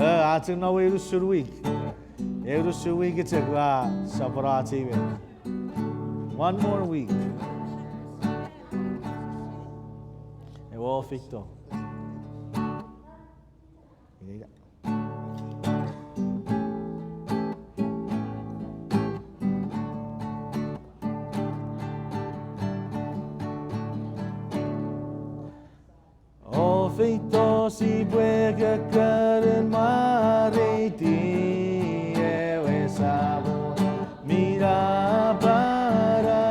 아직 나 왜 이루스루이 이루스루이 그저가 사브라티베 one more week ewo ficto feito si puede caer mare ti ewe sabo mira para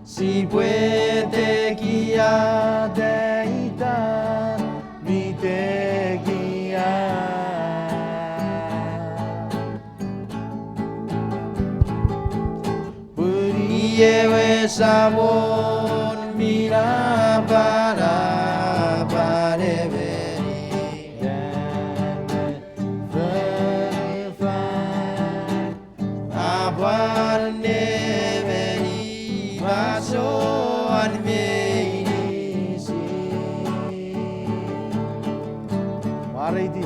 si puede guiar deita mi te guiar ewe sabon mira para veri abuan neveri baso anmei si maredi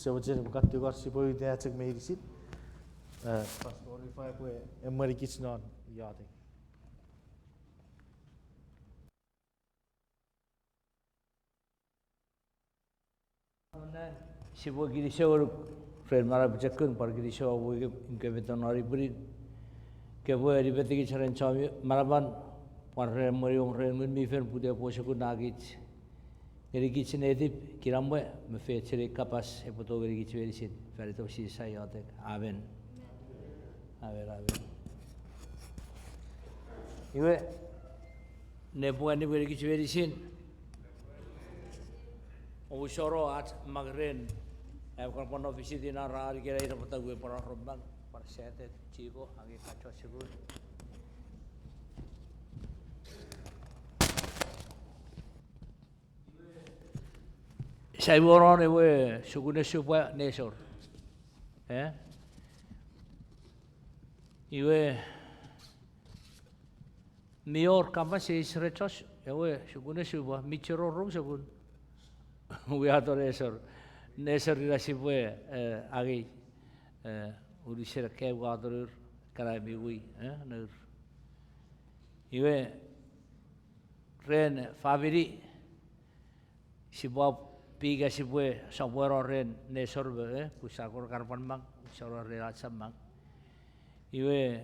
Sewajan bukat juga siapa itu acak merisit, Pastor Evangellist Karameno Ifa yade. Siapa gini siapa friend mara bercakap par gini siapa boleh ingkar nari beri, kepo hari betiki caren cami maraban par friend Mairu friend mi friend punya posku nagit. Jadi kita native kirambo me fe chere kapas epoto geri kita verisin ferito Sises yate amen Ewe nebuan ni geri kita verisin Usoro at magren kon pon ofisi di nara kira ira pata gue para rombang para sete cibo agi kaco sigur Saya orang ewe sugune supaya nesor, ewe mior kampas seisrecos ewe sugune supaya micero rom sugun, ewe ator nesor ira supaya agi urisera kew ator karami ui, ner, ewe ren favori supaya piga si bue sabuero ren ne sorbe kusakor karpan mang soro relatsa mang iwe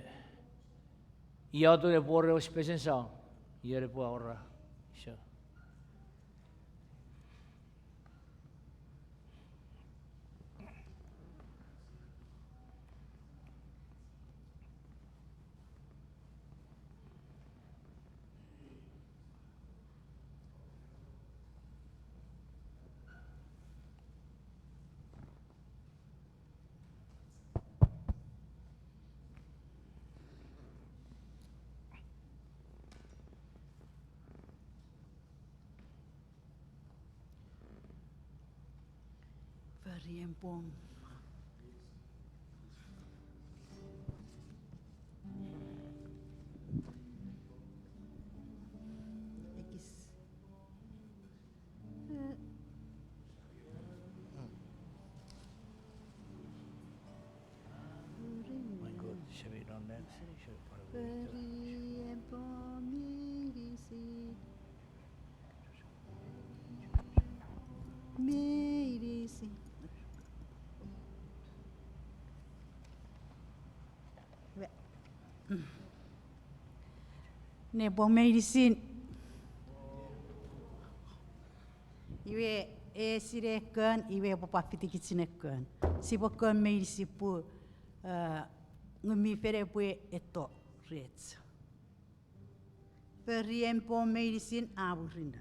ia tu ne pore spesen sa ia re po ora so Riempong. My God, shall we run that? Ne bom medicine. Iwe sire kan iwe papa fitikitsine kan. Si kan medicine pu ngemi fere pu eto rets. Perien bom medicine aburina.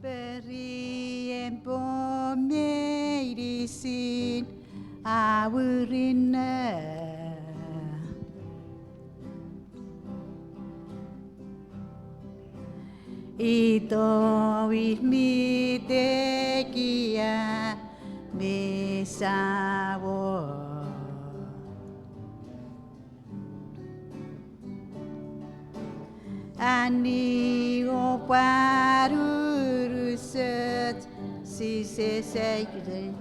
Perien bom medicine aburina. Ito with me te kia me sabo. Ani o paruru set Sises segre.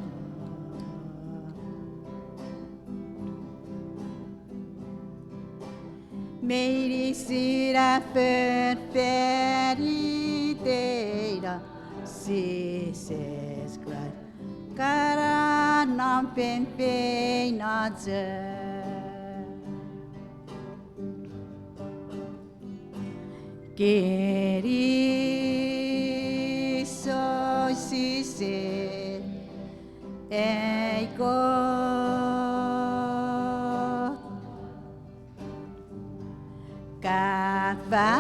Medicina ferferidera Sises glad cara non penpe naze. Geri so Sises ego. Kava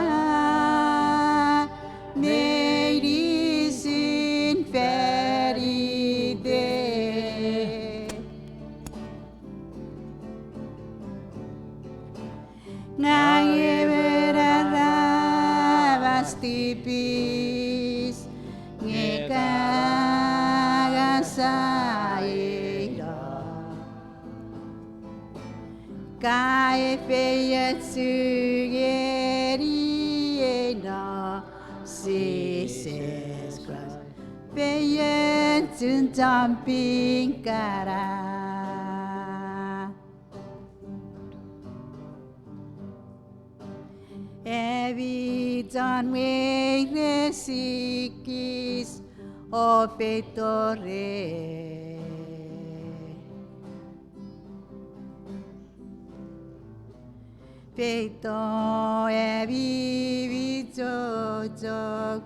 medicine feride. Ngayevera vastipis ngekagasaira. Kai feyetsugeriena Sises Christ feyetsun jumping kara. Every done we resikis o fetore. Peito e vivi jojo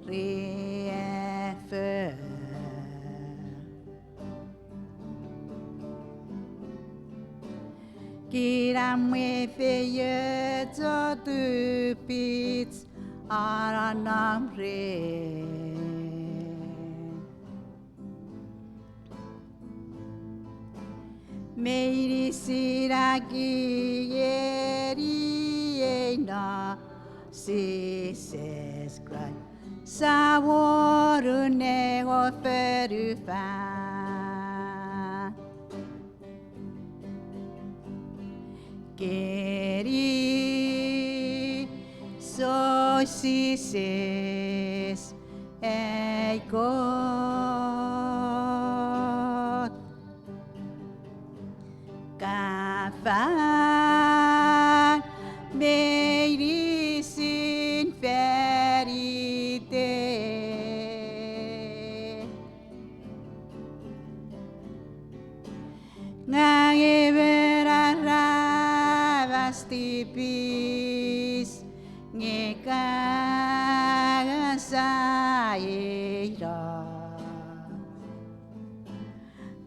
riefe. Kiram we feye jo tu pits aranam re. Medicina geriena Sises Christ saworu nego ferufa. Geri so Sises ego. Kava medicine feride. Ngayevera vastipis ngekagasaira.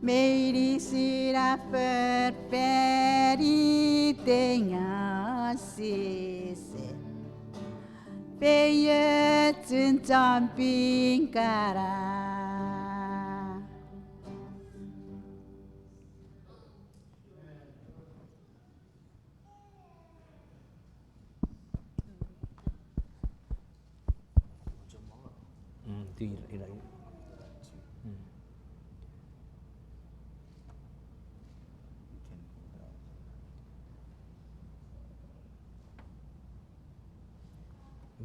Medicina ferferidenya Sises feyetsun jumping kara. tir ira.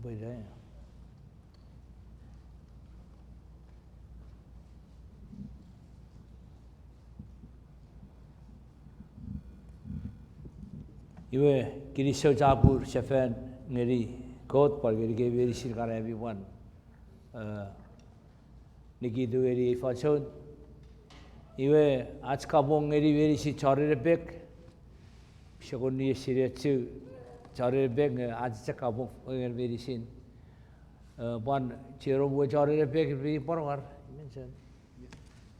Boleh dah. Ewe kiri sejabur sefen ngeri kot pergi ke veri sirkara everyone. Niki tu veri fashion. Ewe आज का Bong ngeri veri si chare rebek. Shakoni siriachu chare rebek आज cakap boंग ngeri veri sin. Ban cero buat chare rebek veri parwar. Mention.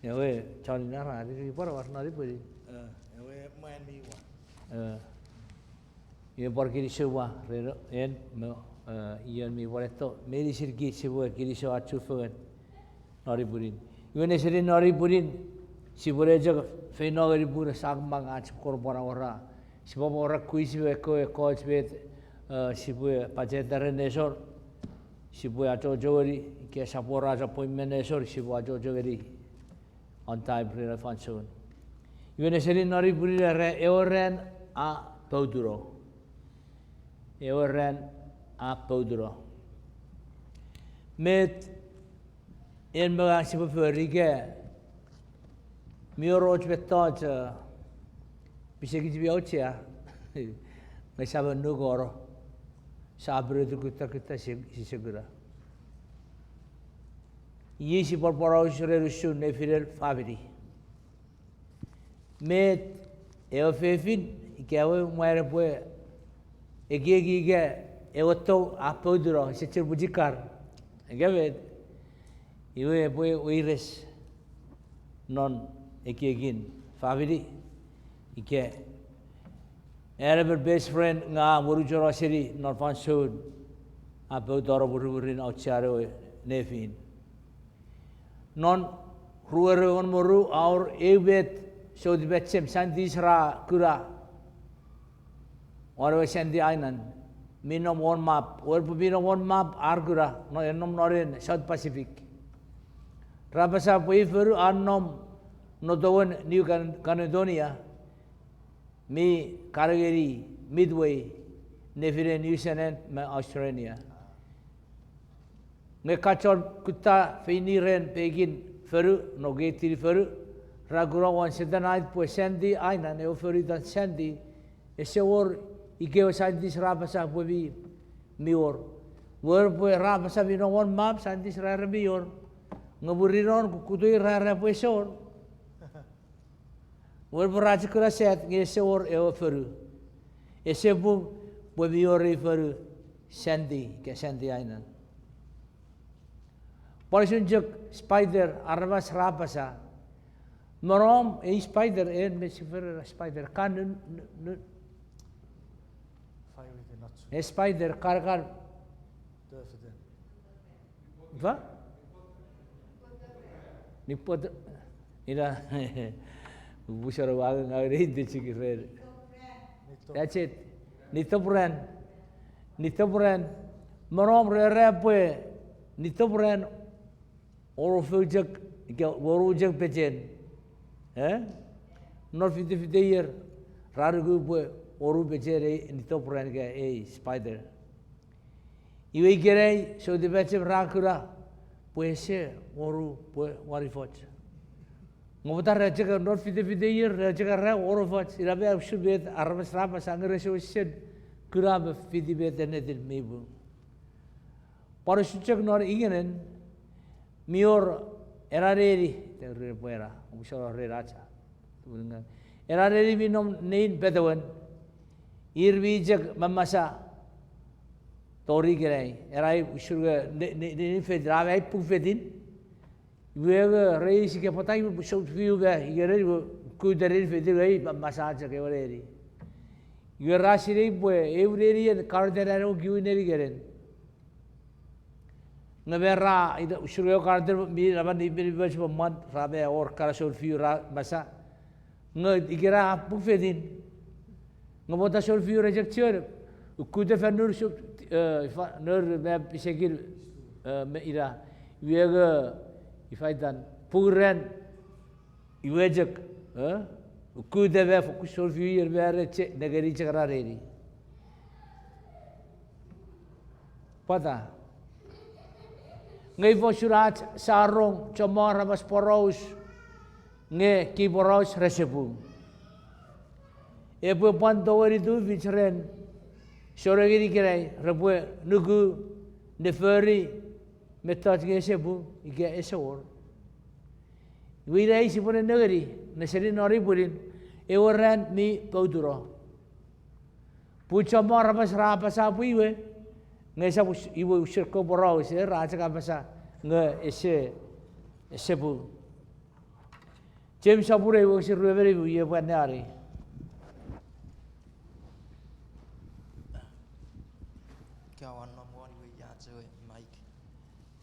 Ewe chare nara veri parwar nari puri. Ewe main mi wan. Ia pergi di sewa, en, ian mi wareton, meri sirki sewa kiri sewa cufakan, nari burin. Ia ni seri nari burin, si boleh jaga feno gari burin sagmang acap korban orang, si bapa orang kuis eko sebet, si boleh pacetaren nesor, si boleh aco jogari, kia sapora aco poimen nesor, si boleh aco jogari, on time beri fanson. Ia ni seri nari burin Ewe Ran Mi Peutuno. Ewe Ran Mi Peutuno. Met en mga sipafurige mioroj betaj bisegi biaucia may sabi nugoro sabi ito kita sigura. Yisi por rerusun ne firer family. Met ewe fefin ikawe Mairu Egi ewe to Mi Peutuno secir bujikar. Egawe iwe boy uires non egin family ike ever best friend nga borujoro seri non fansud Mi Peutuno borurin outsare nefin non ruere on moru our ebet so di betchem sandisra kura or sendi island minom one map or minom one map argura no enom norin South Pacific rabasa poiferu annom no doon New Caledonia mi Calgary Midway nefire New Zealand ma Australia ngekacor kuta finiren pegin feru no getiri feru ragura wan sedanait po sendi island e oferi dan sendi esewor Ike scientist rabasa bubi mior. Wer buat rabasa bino one map scientist rara mior. Ngaburiron kutui rara puesor. Wer beraja keraset ngesor ewa feru. Esebu bubi ori feru Sandy ke Sandy Island. Parisunjuk spider armas rabasa. Merom spider mesifer spider kan spider kar va nipot ira busara waga ngari de chikir that's it nitobran marom repwe nitobran orofujak worujak pejen not 50 year rarugu bwe oru becere nitobran ke spider iwe gerei so de beche rakura puese oru pue warifot ngotar rejeka not 50 year rejeka ra oru fot irabe abshubet armas rapa sangre so shed kurab 50 bet nedir mebu parasuchak nor ingenen mior erareri terre puera usoro re racha erareri minom nein bedawan irwijak mamasa tori gerai erai usurga ne fedra vai pu fedin wega reisi ke patai bu shot view ga igere ku dere fedin gai mamasa ja ke oreri yera sirei bu evereri en cardera ro culinary geren ngabera ida usurga carder mi raban ni bi bas man rabe or karasol view ra masa ngad igera pu fedin ngabota sol view rejection kuda fanur nur map pisegil ira Wiega ifaitan puren iwejek ukudeve fokusol vier vere che negeri cekarareri. Pata ngai vosurat sarong comor mas poros nge ki poros resepu. Epwe panto itu vicheren sore giri kirai repwe nugu neferi metat nge sepu ike esor. Wirai si pun negeri neseri nori purin Ewe Ran Mi Peutuno. Pucha mora pas rapa sapu iwe nge sapu iwe usir ko borau se raja kapasa nge sepu. James sapure iwe usir rueveri iwe panari.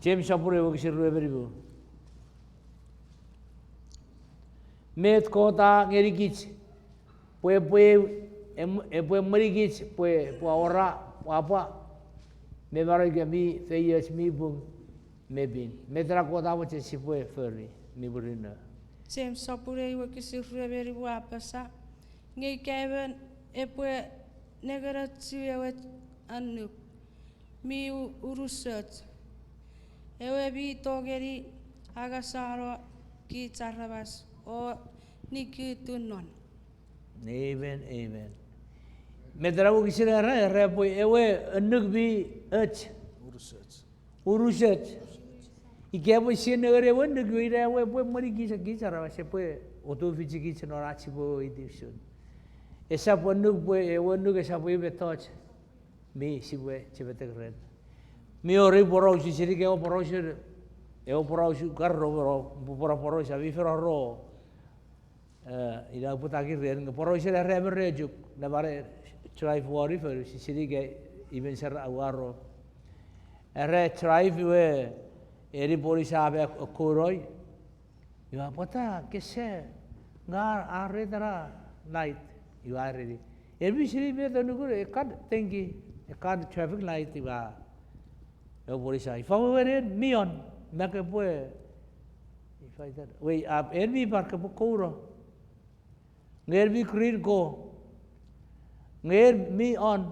James sapure iwe usir rueveri iwe. Met kota ngerikich, epwe merikich, ora apa, me baru kami feyes mi bung mebin. Metra kota apa cesi pue ferry mi berina. James sapure iwa kisir reberi apa sa, ngai Kevin epwe negara ciwe anu mi urusat, ewe bi togeri agasaro ki carabas. O niki tunon. Amen, amen. Medrau kisira repo ewe enuk bi urusat. Ikepo sinere ewe enuk bi ewe po mari kisara sepo oto fici kisara acipo edition. Esa po enuk po ewe enuk esa po ibe touch. Mi siwe cebetekren. Mi ori borau sisiri ke borau sir. Ewe borau garro borau sabi ferro. Ida putaki ren ke poro sila remer rejuk na bare drive wari fer sisi ke even ser awaro re drive we eri polisi abe koroi ya pata kese ngar are tara light you are ready every siri me to nugur ekad tengi ekad traffic light iba e polisi if we mion na ke pue if I that we up envi par ke koro Nger bi green go. Nger me on.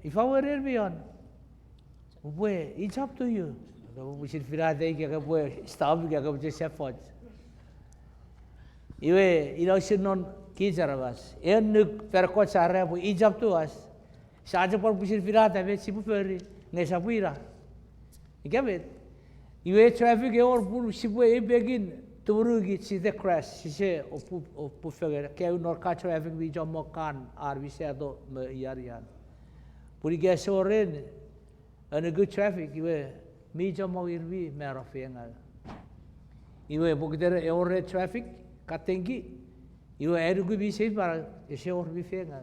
If I were me on. It's up to you. We should figure out that stop just effort. Should not kids are of us. Look percots are it's up to us. Sarge for pushing Firata, Sipuferi, Nesapira. You get it? You traffic or Purshipway begin. Turugi si the crash si se o pufega ke nor ka traffic bi jomo kan ar bi se do me yarian puri ge soren and a good traffic iwe mi jomo irbi mero fenga iwe bogdere ore traffic katengi iwe ergu bi se para se or bi fenga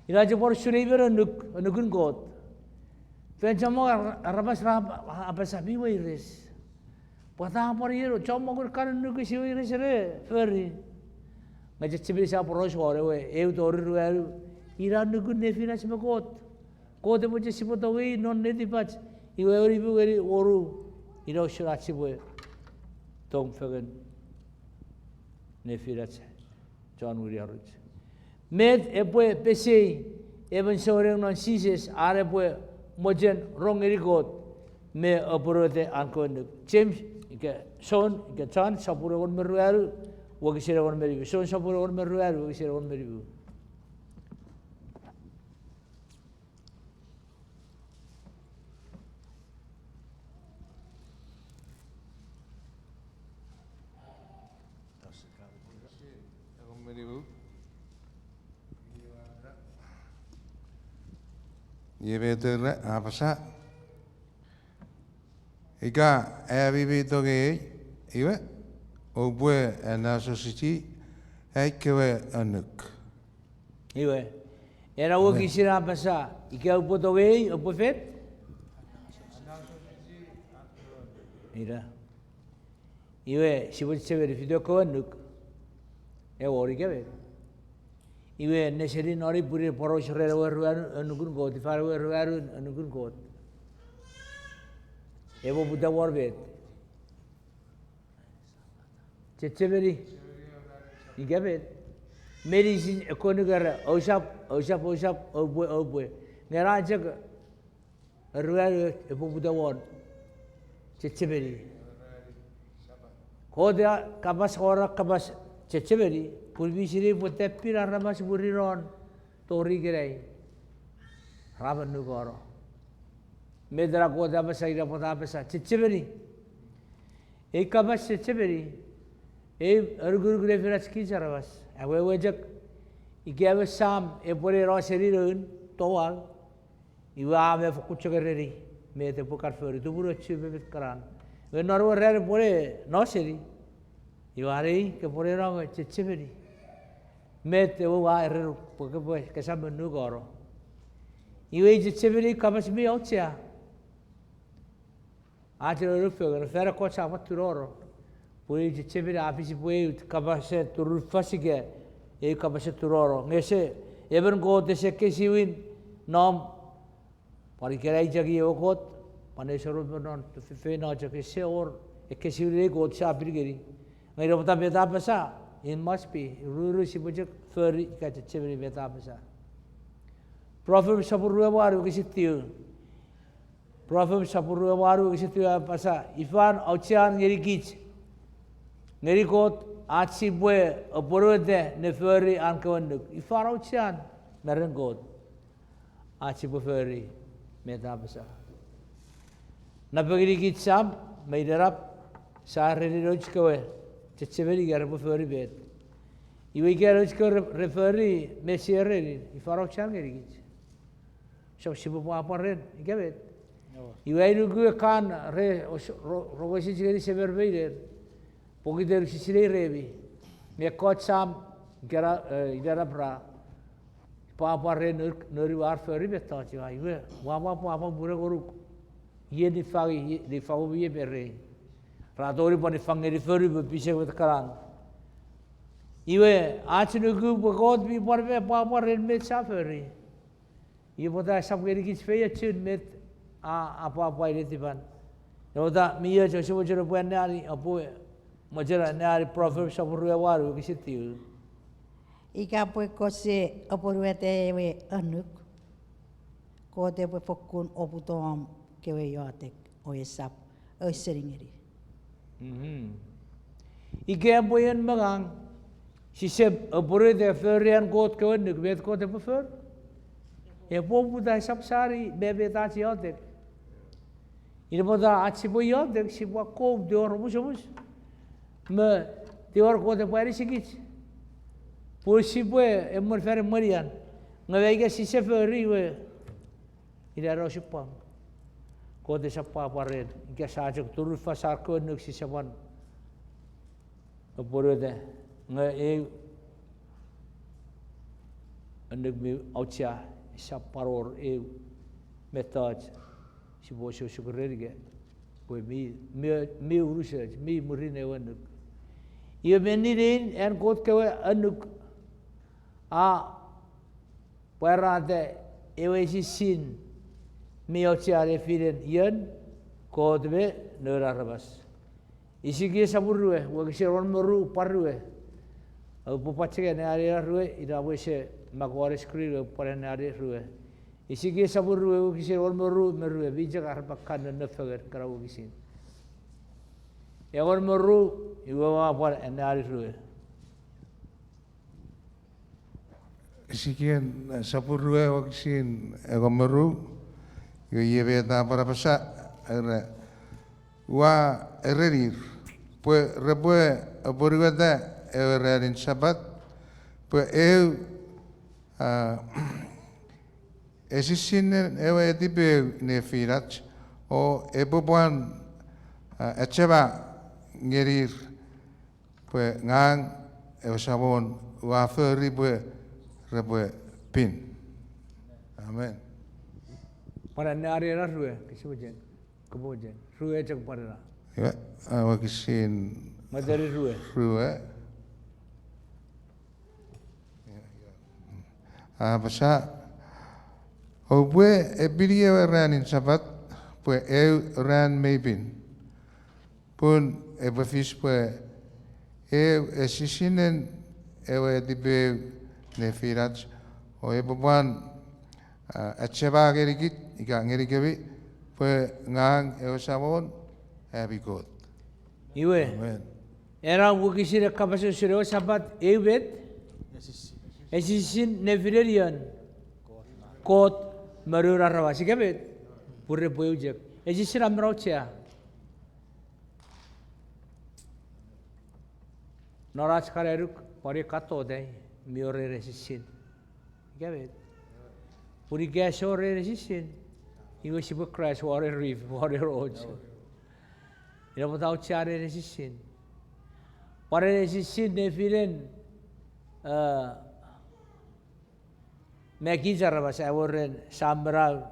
ila je por shuriber nugun got fen jomo rabas rab apa sabi we res Pata por yero chomo kur kan nu kisi wi resere ferry ngaje cibri sa poros ore we eu tor ru ira nu kun nefina sima kot mo je sipo we non ne dipat I ori bu geri oru ira shura cibo tong fegen nefira John uri arut med epwe pesi even sore non Sises are epwe mojen rongeri got me apurode ankon James Ike son ike chan sapure on meruaru wagisira on meribu son sapure on meruaru wagisira on meribu Ewe Ran apa sa? Ika abibi toge iwe obwe na society kewe anuk. Iwe era wogi sira pasa ike opo toge opo fet. Ira. Iwe sibut sever video ko anuk. E ori kewe. Iwe neseri nori puri poros rere waru anukun god ifar waru anukun god. Evo buta warbet. Ceceberi. Igabet. Meri sin konugara osap obwe. Ngera jag rual evo buta war. Ceceberi. Koda kabas ora kabas ceceberi. Pulbi siri buta pira ramas buriron. Tori gerai. Raban nugoro. Medra koda basa ira pota basa ceceberi. Kabas ceceberi. Aruguru grefirats kisaravas. Awe wajak ikawe sam epore roseriun toal. Iwa me fukuchagareri me te pokar fori tu buru chubet karan. We norwa rare pore noseri. Iwa rei ke pore ram ceceberi. Me te wa erru poke kesam nugoro. Iwe ceceberi kabas me ochia. Atiro rufio fera kocha maturoro. Pui ceceberi apisi pui kabase turul fasige kabase turoro. Ngese even go te se kesiwin nom pari kerai jagi okot pane soru non to fe no jagi se or kesiwin go cha pirgeri. Ngai robta beta pasa it must be ruru sibujak feri ka ceceberi beta pasa. Proverbs sapuru waru kisitiu. Proverbs sapuru waru kisitiu pasa ifan auchian ngerikich. Ngerikot atsi bue oporode ne feri an kawanduk. Ifarau cian merengkot atsi bue feri meta besa. Napagiri kitsam meiderap sahari roj kawe ceceberi gara bue feri bet. Iwe gara roj kawe referi mesiere ifarau cian ngerikit. So sibu apa ren ikabet. Iwe ilugu kan re rogosi jigeri seberbeider. Poki der sisire revi, me kotsam gara idara pra, papa re nuri war feri beta ciwa iwe, wapa bure goruk, ye di fagu biye berre, ratori pani fangeri feri bepise bet karan, iwe acinugu begot bi parve papa re met saferi, iwe bota sabgeri kis feya cun met apa ini tiban, bota miya coba coba buat nari apa Majara nari Proverbs sapuru waru kisitiu. Ika pue kose oporuete ewe anuk. Ko te pue fokun oputom kewe yoatek o esap o seringeri. Ike poyen magang sisep oporuete ferian kot kewe nuk bet ko te prefer. E popu da esap sari bebe tachi yoatek. Ine poda atsi po yoatek si po ko de oromus. Me tior ko te pari sikit. Pusi pue emor fer marian. Ngawega si seferi we. Ida ro sipang. Ko te sapa paren. Ika sajak turul fasar ko nuk si saban. Apore de. Nga andek mi aucha saparor metod si bo so sukrerige. Pue mi urusaj mi murine wanuk. Ia menirin en kot kewe anuk parade ewe sin mi ochare firen yen kot be nerarabas. Isigi saburue wagisheron meru parue. Pupacege ne area rue ida wese magware skriwe pare area rue. Isigi saburue wagisheron meru bijak arbakan nefager karawu gisin. Ewan meru, iwa apa enari rue. Sikian sapuru waksin ewan meru, ye beta para pasa wa erir, pues repue aporueta ererin sabat, pues esisin ewe tipe nefirat o epopuan echeba ngerir pues ngang sabon waferi pues repue pin. Amen. Para nari ra rue kisibujen kebujen rue cek para. Ya, wakisin Madari rue. Rue. Basa obwe ebirie ranin sabat pwe Ewe Ran Mi pun epwe fiss pwe sisinen ewe dibe ne firach o ebuan acheba gerigit ika ngerigebi pwe ngang ewe sabon happy God. Iwe. Amen. Era wukisire kapaso sire sabat ewet. Esisin nevirelian. Kot marura rawa sikabet. Purre boyujek. Esisin amraucia. Norach kareruk pare kato dai miore resisin. Sikabet. Puri gas ore resisin. Iwe sibu crash water reef water roads. Ina potau chare resisin. Pare resisin neviren me kijar bas aworen samral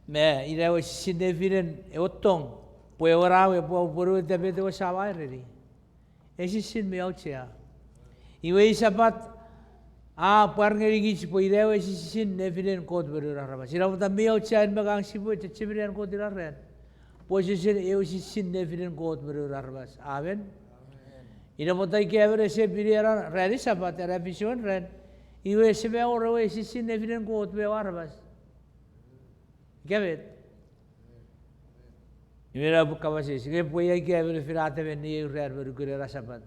me ina resisin neviren otong pue orawe po poru debete o sawairi. Resisin me aucia. Iwe isapat parngeri gis po ina resisin neviren kod beru rabas. Ina potau me aucia en magang sibu cebirian kod diraren. Position resisin neviren kod beru rabas. Amen. Ina motai ke avere se biriara rari sabat era vision ren. Iwe se be ora we sisin neviren got be warabas. Gavet. Iwe ra bukavasi se po ye ke avere firate be ni rer beru gure sabat.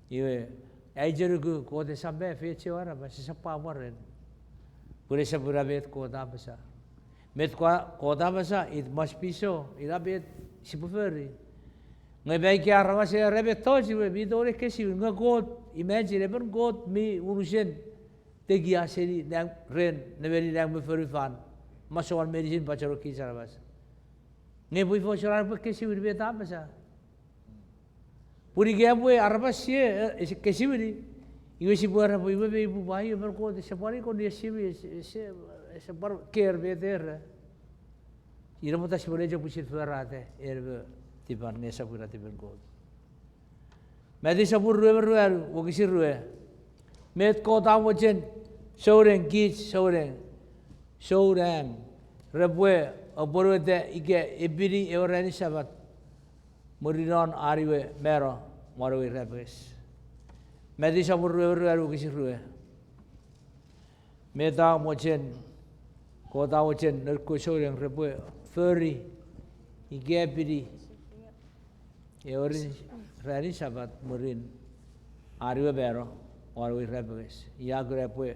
Iwe ai jeru ko de sambe fe che warabas se pa warren. Pure se pura bet ko da basa. Met ko da basa it must be so. Ira bet sipuferi. Ngai baik ya rawa se rebe toji we bi dore kesi nga god imagine even god mi urusen tegi aseri nang ren neveri nang me ferifan masoan medicine pacharo ki sarabas ngai bui fo sorar pe kesi wir be ta basa puri ge bui arabas se kesi wir iwe si buara bui be bu bai ber ko de separi ko de se bar ker be der ira mota si bole jo pusit ferate erbe tiban nesa pura tiban god. Medi sapur ruer wokisir ruer. Met kota wajen soren kich soren rebwe aburu de ike ibiri eurani sabat muriron ariwe mero marwe rebes. Medi sapur ruer wokisir ruer. Meta wajen kota wajen nerko soren rebwe furry ike ibiri Eori rari sabat murin ariwe bero orwe rebes ya grepwe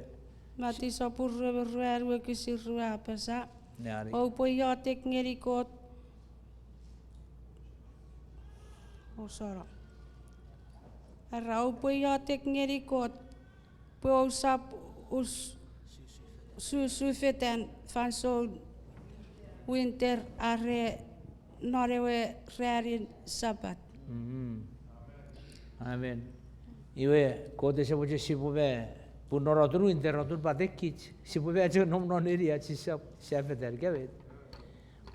Mati sapur ruer kisir ruer pesa. neari O po yotek ngeri kot. Oh sorry. Arau po yotek ngeri kot. Po usap us sufeten van so winter are norewe rerin sabat. Amen. Iwe kode se boje sibuve punorotur interotur patekich sibuve aja nom noneri aja siap der gavet.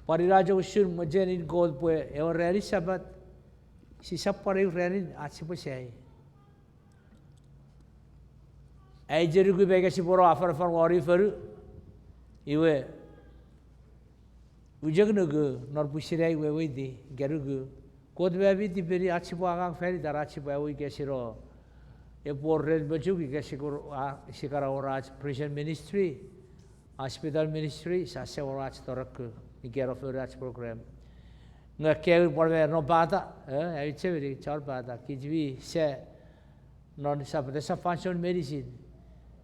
Pariraja usur majenin god pue eoreri sabat si sap pare rerin atsipo sei. Ai jeru ku bega si poro afar wari feru iwe ujagnugu norpusirai we di garugu kod baby di peri atsipo agang feri dar atsipo we gesiro e por red baju ki gesikor sikara oraj prison ministry hospital ministry sase oraj torak igero feraj program nga ke por ver no bata ai cheveri char bata kijvi se non sapete sa function medicine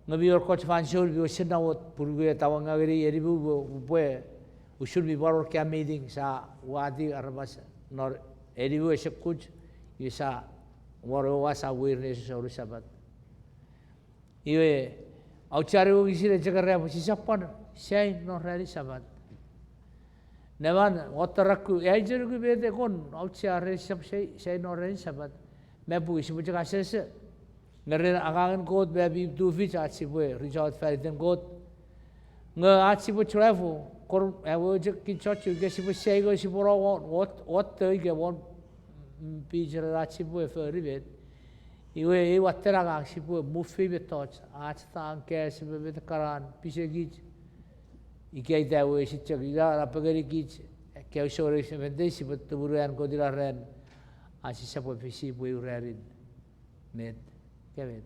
nga bi or coach function bi sinawot purwe tawanga geri eribu bue usul bi bor kya meeting sa wadi arbas nor eribu se kuch isa waro wasa awareness soru sabat iwe auchare wo gisire jagarra bo sisapan sei no rari sabat nevan otarakku aijeru bede kon auchare sab sei no rari sabat mebu isibu jagasese ngere agangan god baby du vich atsibu result ferden god nga atsibu travel kor ewo je ki chochu gesibu sei go siboro what ge won pijara atsibu feribet iwe e wateraga sibu mufi betoch achta anke sibu bet karan pisegij Ikai tahu isi cek ida apa kali kich kau sore sebentar si betul buruan kau diraren asyik siapa visi buat urarin met kamet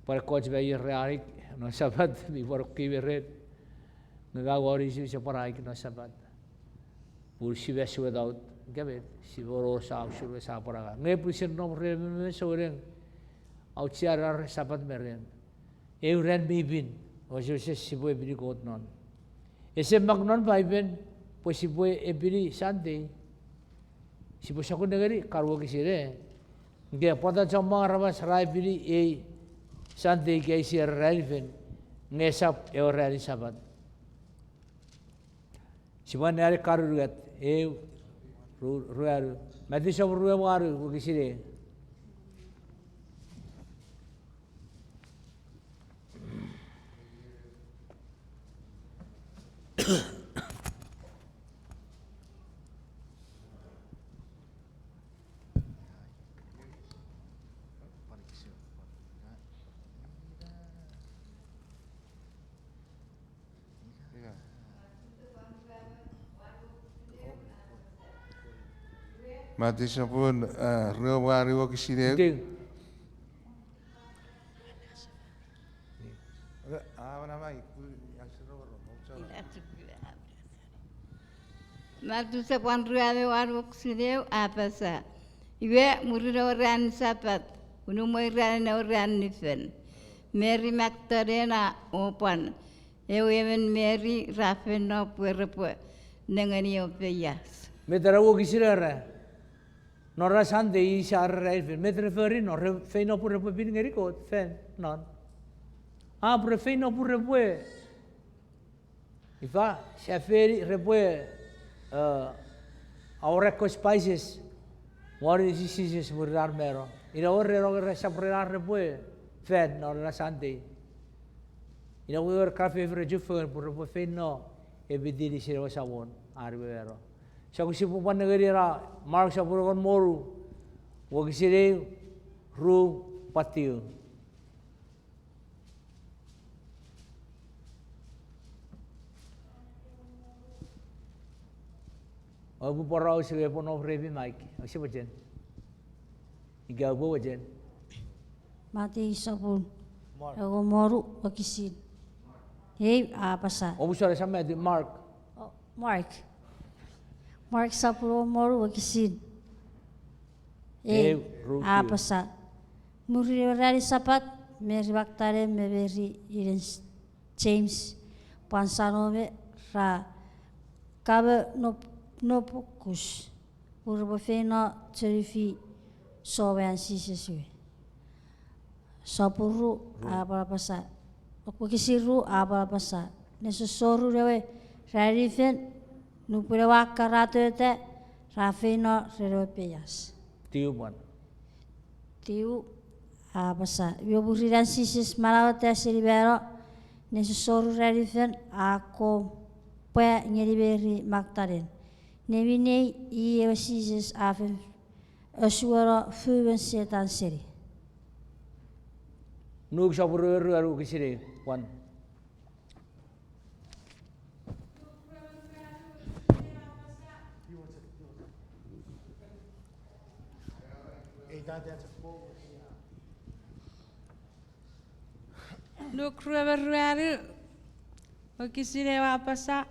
para coach bayi realik no sabat before kiberet ngagawari si siapa raik no sabat pur si besu daud kamet si boro sa usur sa paraga ngai pusir no rem soreng au ciara sabat meren Ewe Ran Mi Peutuno ojo si buat beri kot non ese magnon baiben pues si buat beri Sunday si bos aku negeri karwo kisire nggak pada cuma ramas rai beri Sunday kaya si relevant ngesap Ewe Ran sabat si mana ada karugat ruaru mati sab ruaru kisire Mati sapun ruwari wo kisire. Apa nama itu yang seru Matu sapun ruwari wo kisire apa sa? Iwe muriro ran sapat, unumoi ran nifen. Mary Magdalena opan, ewen Mary rafeno puerpo, ngeni opeyas. Metera wo kisire Norra Sunday i sar refer metre feri norre feino pure pue bin ngeri kot fen non pure feino pure pue Ifa saferi repue aure ko spices wari Sises murar mero ina orre roge sapre repue fen norra Sunday ina wer cafe fre jufer pure pue feino e bidiri sire wasawon arwero Saku si pupan negeri ra mark sa pura kon moru wagi sire ru patiu Abu porau sire pon ofrevi mike asi bajen iga abu bajen Mati sabun aku moru wakisin Hei apa sa Obu sore sama di Mark Mark sapuro moru wakisin. Apa sa? Muri rari sapat meri baktare meberi iren James pansano me ra kabe no pokus. Urbo fena terifi sowan Sises. Sapuru apa sa? Wakisiru apa sa? Nesosoru rewe rari fen Nupure wakarato te rafino reropeyas. tiu mon Tiu apa sa? Yo buriran Sises malawa te silibero nesosoru rarifen ako pe ngeri Magdalen. Nevine i Sises afen osuara fuwen setan seri. Nuk sapuru ru kisire wan Nuk ruaru wakisire wapasa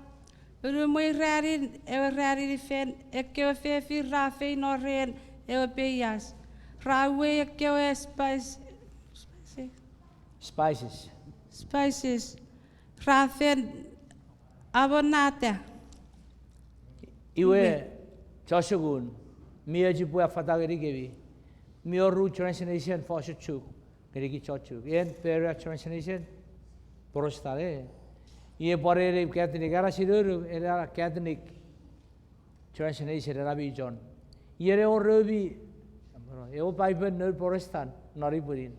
unumoi rarin ewe rari fen ekewe fefi rafe noren ewe peyas rawe ekewe spices rafen abonate Iwe Joshua Mia jibu fatageri gevi Mia ru translation foschu gerigi chochu yen per translation porostale ye borere catholic ara sidur era catholic translation era bi John yere or robi eu bible no protestant nori purin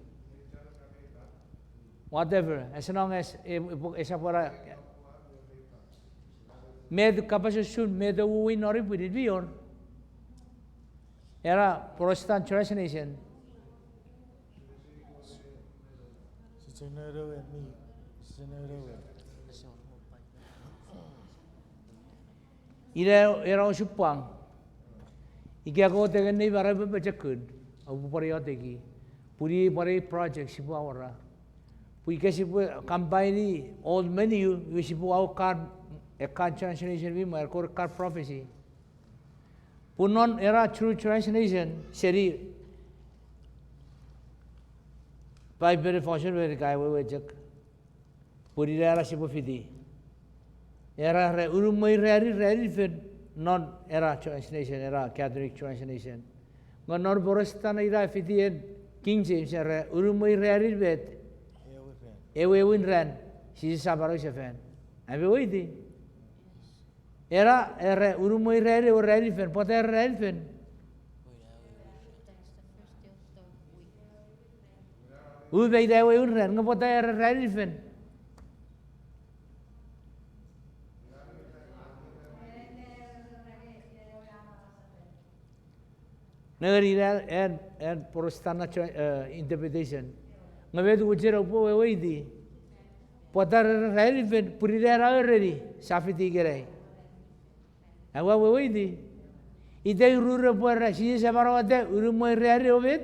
whatever as long as esa para med capacity med we nori purin bi or era protestant translation era o supang. Iki ako tengen ni bara bebecekun. Abu pari oteki. Puri pari project sipu awara. Pui kesipu campaign old menu sipu aw card a card translation vi mar kor card prophecy. Punon era true translation seri pai bere fashion bere kai we jek. Puri era sipu fidi. Era re urumai rari fen non era translation era Catholic translation. Ngon borostana ira fidi en King James era urumai rari vet. Ewe Ran Sises sabaro sefen. Abe oidi. Era urumai rari o rari fen. Pota era rari fen. Ube ida Ewe Ran ngapota era rari fen. Negeri and Protestant interpretation. Ngavedu ujera upo weidi. Potar relevant purira already safiti gerei. Awa weidi. Ide urura porra Sises sabaro ade urumoi reari ovet.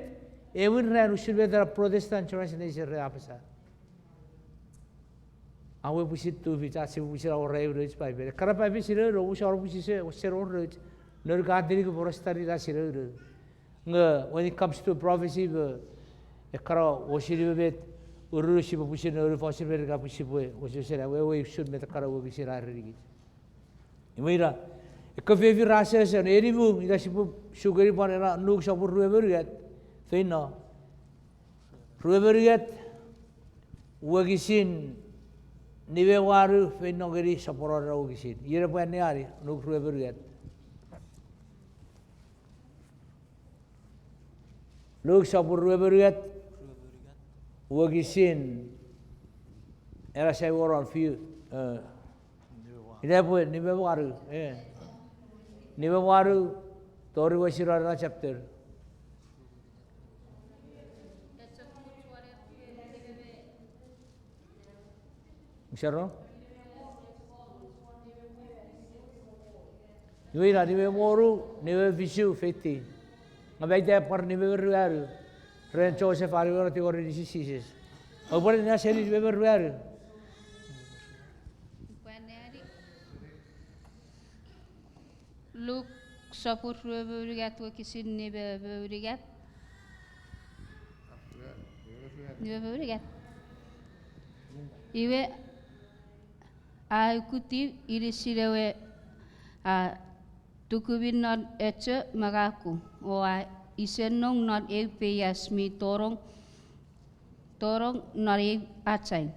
Ewe Ran ushurbe da Protestant translation re apasa. Awe pusit tu vita se pusira ora euro pai bere. Kara pai bisira ro usar pusise usero ro. Ner gadiri ko porostari da sira ro. When it comes to prophecy, ekara oshiri bet uru shibu pushir uru fasir berga pushibu oshisera we should met kara we bisira rigi. Imira ekafevi rases and eribu ida shibu sugari panera nuk sabur rueberiat feina rueberiat wagisin nive waru feina geri sapora wagisin yere pane ari nuk rueberiat. Look sabur rueberiat wagisin era saya orang few epwe nive waru tori wasirara chapter Misaro nive waru nive visu feti ngabai dia par ni beberu ren Joseph ariora ti ori Sises obore na seri beberu Luke sapur beberugat wakisin ni beberugat Iwe akuti irisirewe tukubin not eche magaku o isenong not epwe mi torong not achain.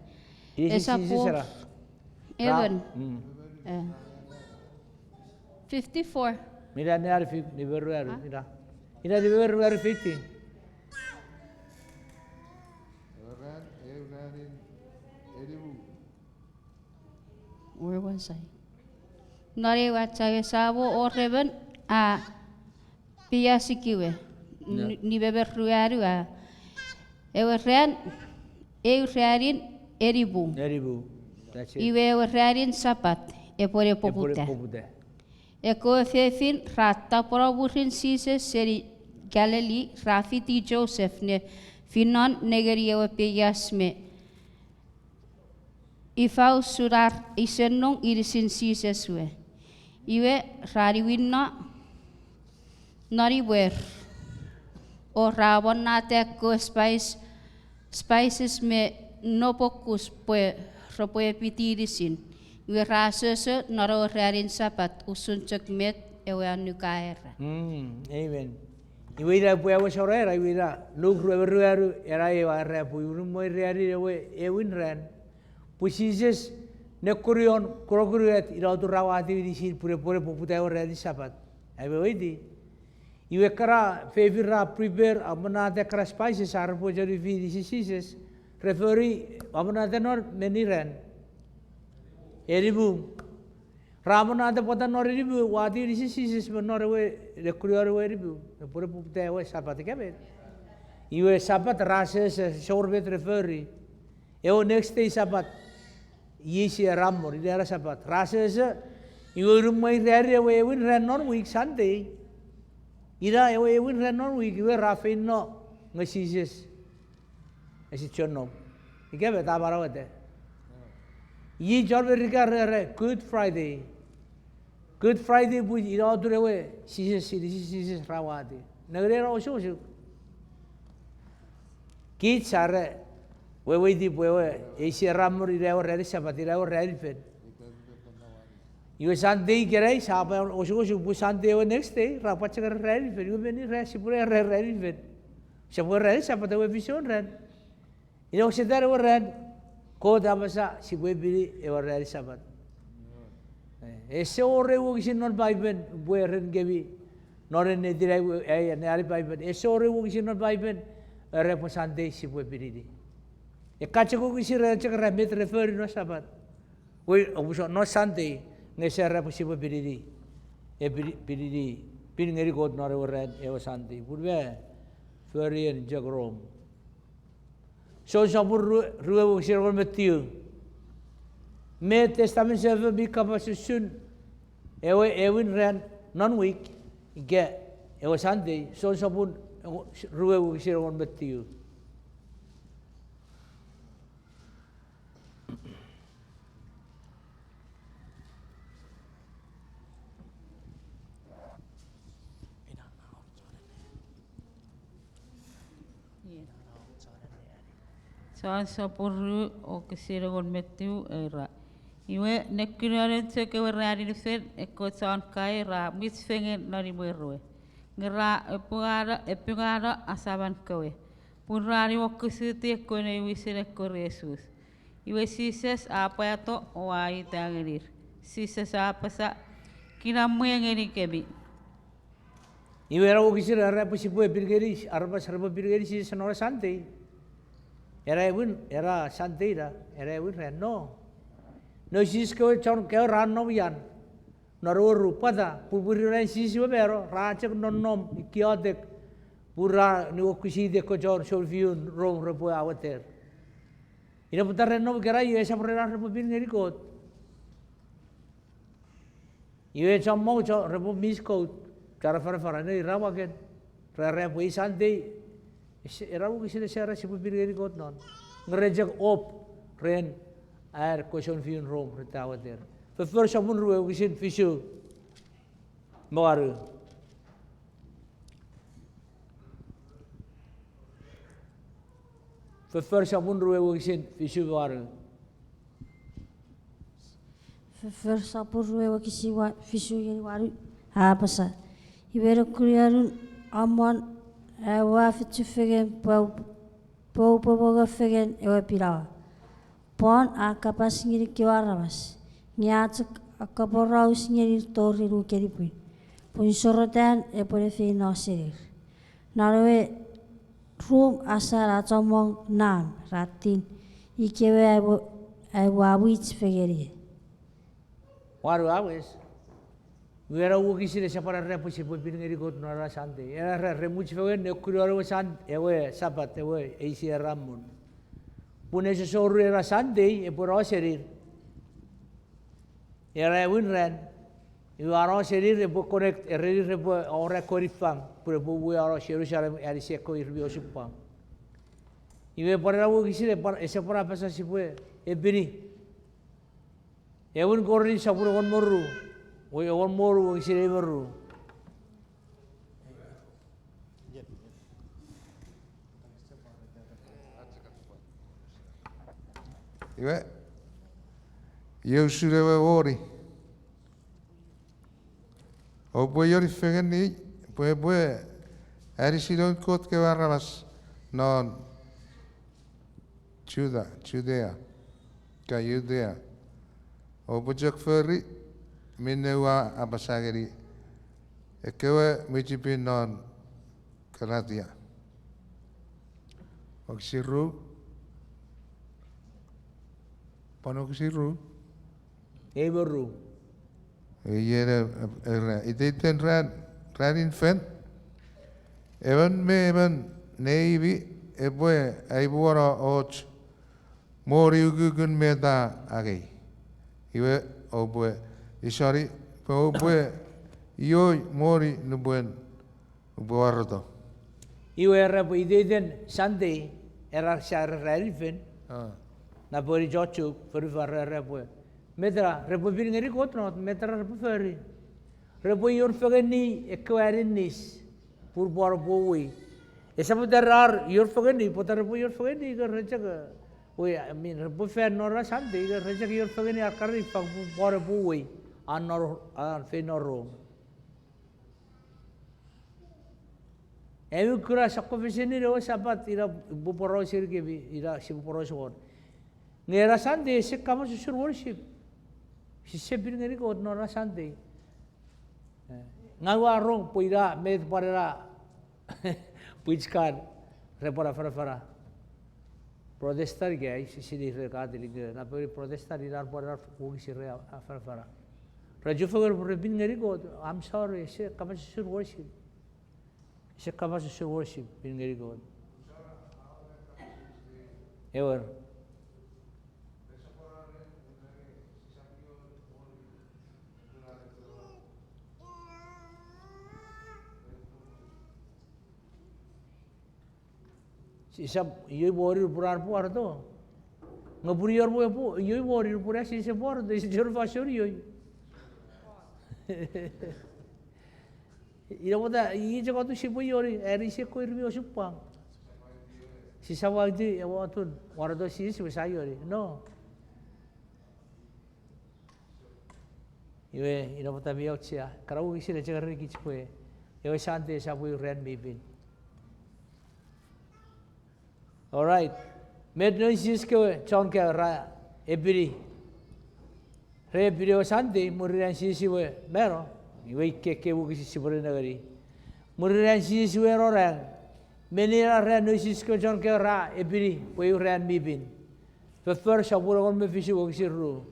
Esa po even 54. Mira ni ari ni beru mira. Ina di beru 50. Where was I? Nare wachawe sabo o reven piyasikiwe ni beberuaru Ewe Ran eribu. That's it. Ewe Ran sapat epore popute. Eko fefin rata proburin Sises seri Galilee rafiti Joseph ne finon negeri ewe piyasme. Ifau surar isenong irisin Sises we. Iwe rariwinna nariwer o rawon nate ko spices me no pokus pue ropoe pitirisin. Iwe rasese naro rarin sapat usun cekmet ewe anukaera. Amen. Iwe ira pue awa sorera iwe ira nuk rueru era ewa repu urumoi reari ewe Ran. Pu Sises ne kurion kuroguriat ira tu rawati disin pure poputa ewa rarin sapat. Iwe oidi. Iwe kara favor prepare amanate kara spices arpo jadi vi Sises referi amanate nor meni Ran eribu ramanate pota nor eribu wadi Sises nor we rekurior we eribu pure pupte we sapat kebet iwe sapat rases sorbet referi eo next day sapat yisi ramor idera sapat rases Iwe rumai rare ewe win ran non week Sunday. Ira ewe win ran non week iwe rafin no ngasises. Esi chonom. Ike beta barawate. Ye jorbe rika Good Friday. Good Friday bu ira durewe Sises rawati. Nagre ra osho. Kit sare wewe di wewe esi ramur ira rare sabati ira rare fen. You Sunday gerai sapa osho bu Sunday next day rapat cakar rare fen. You beni rare sipure rare fen. Sipure rare sabata we vision rare. Ina osidar we rare. Ko damasa sipue bili ewa rare sabat. Ese ore wo kisin non baiben bue ren gebi. Noren ne dirai ne ali baiben. Ese ore wo kisin non baiben repo Sunday sipue bili. E kache ko kisin rare cakar remit refer no sabat. We obuso no Sunday. Ngese repo sipue bili. E bili. Pin ngeri god nore wo ren ewa Sunday. Budwe ferien jagrom. So sabur ruwe wo kisin ron metiu. Me testament server bi kapasusun ewin ran non week ge ewa Sunday so sabun ruwe wo kisin ron metiu. Sa porru o kisira gon metiu era. Iwe nekirare tse ke werari de fet e ko san kai ra mis fengen nari werwe. Ngira epugara asaban kowe. Purari o kisite ko ne wisire ko Jesus. Iwe Sises apa ya to o ai tangerir. Sises apa sa kina ngeni kebi. Iwe ra wo kisira ra pusipue birgeri arba sarba birgeri si sonora Sunday. Era Sunday ra era ewin ran no. No sis ko chon ke ran no yan. Naro rupada pupuri ran sis we bero ra chek non nom kiodek pura ni o kusi de ko chon solviun rom repo awater. Ina putar ran no kera ye sa pura repo bin ngeri ko. Ye chon mo cho repo mis ko cara fara ne rawa ken. Ra po Sunday era wo kisi sera sipu birgeri got non ngerejek op ren air question fiun rom retawa der fe first amun ruwe kisin fisu Mairu fe first amun ruwe kisin fisu Mairu fe first amun ruwe kisi fisu yeri waru ha pasa ibero kuriarun amon wa fitu fegen po fegen ewa pirawa pon a kapas ngiri kiwaramas nyatuk akaboraus ngiri tori ru keripui pun sorotan e pore fe no serir narwe room asara tomong nam ratin ikewe ai wawits fegeri waru awes Wera wo kisi de sapara repo sipu ngeri got nora Sunday. Era remuchi fe ne kurioro san ewe sabat ewe eisi ramun. Pune se soru era Sunday e por serir. Era win ran. You are serir e po correct e repo ora corifang por po we are Jerusalem e se ko irbi osupang. Iwe por wo kisi de por ese por pasa sipu e bini. E un corri sapuro con morru. We one more we see ever. Iwe, eu surewe ori. O boi yori fegen ni, boi eri silon kot ke warras non Judea, ka Judea. O bojak ferri minnewa abasageri ekewe mijipi non Galatia. Oksiru panoksiru Eberu. Yere iten ran infant. Even neivi epwe aibuara och mori ugugun meda agei. Iwe obwe Isari Pue Ioi Mori Nubuen Ubuardo. Iwe repo ideden Sunday era share relevant na bori jochu for repo. Metra repo bin ngeri kotno metra repo feri. Repo yor fagani ekwarinis pur bor bowi. Esabu darar yor fagani potar repo yor fagani ga rejaga. We I mean repo fer nora Sunday ga rejaga yor fagani akari pag bor bowi anor an fenoro. Ewe kura sakko feseni rewa sabat ira buporo sirgebi ira si buporo sor. Ngera Sunday se kama susur worship. Si sepir ngeri ko nora Sunday. Ngawa rong poira med parera puichkan repora fara. Protestar gay si sidi ka dilig na peri protestar ira pora ko si re fara. Raju fagar bin ngeri ko I'm sorry se kama susur worship. Siya kama sa worship, pinagari ko. Ewer. Isa iyoy warrior purar po arto. Ngaburiyor mo po, iyoy warrior purar siya po arto. Isa jor fashion iyoy. Ira moda i jago tu sipo yori eri se ko irmi osupang si sawadi e watun warado si sayori no iwe ira moda biotsia karau isi le jagar ki chpoe iwe sante sabu ren bibin. All right, med no sis ko chon ka ra ebiri re biri sante muriran sisi we mero iwe keke bu kisi sibore nagari muriran sisi we orang menira ran no sis ko chon ka ra ebiri we ran bibin prefer sabura kon me fisi wo kisi ru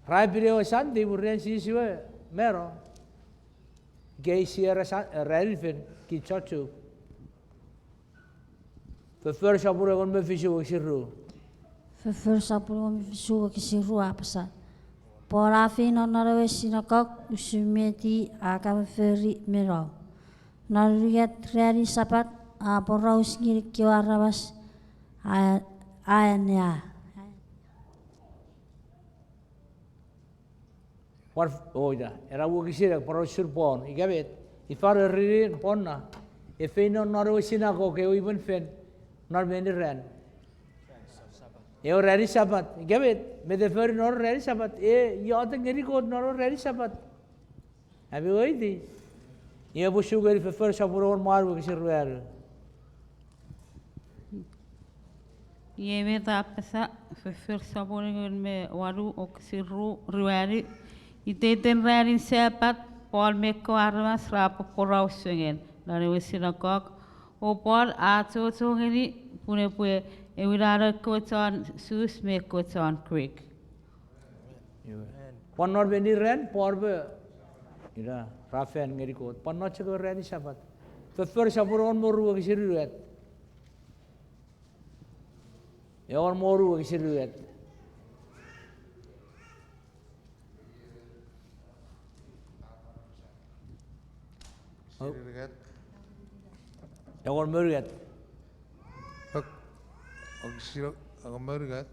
ra biri o sante muriran sisi we mero gay sierra relevant ki chochu prefer sabura kon me fisi wo kisi ru Prefer sabura kon me fisi wo kisi ru apasa. Porafi no narawe sinakok usumeti akam feri mero. Naruyat reari sapat a poraus ngiri kiwarawas ayanya. War oida era wo kisira poraus surpon igabet ifar ririn ponna efeino narawe sinakok e even fen nar meniran. Eu ready sabat, gabit, me defer nor ready sabat, you ngeri ko nor ready sabat. Abi oidi. Ia bu sugar if first saburon maru kisir wer. Ewe tapasa fefir saburon me waru o kisiru ruari. Iteten ready sabat, Paul me ko armas rap porau singen. Dari wisinakok o Paul ato ngeni pune pue Ewe Ran sus me Kotan Creek. Pannor beni ren porbe. Ira rafen ngeri ko. Pannor chego ren sabat. Fefer saburon moru kisiruet. Eor moru kisiruet. Eor moruet. Oksiro agamarigat.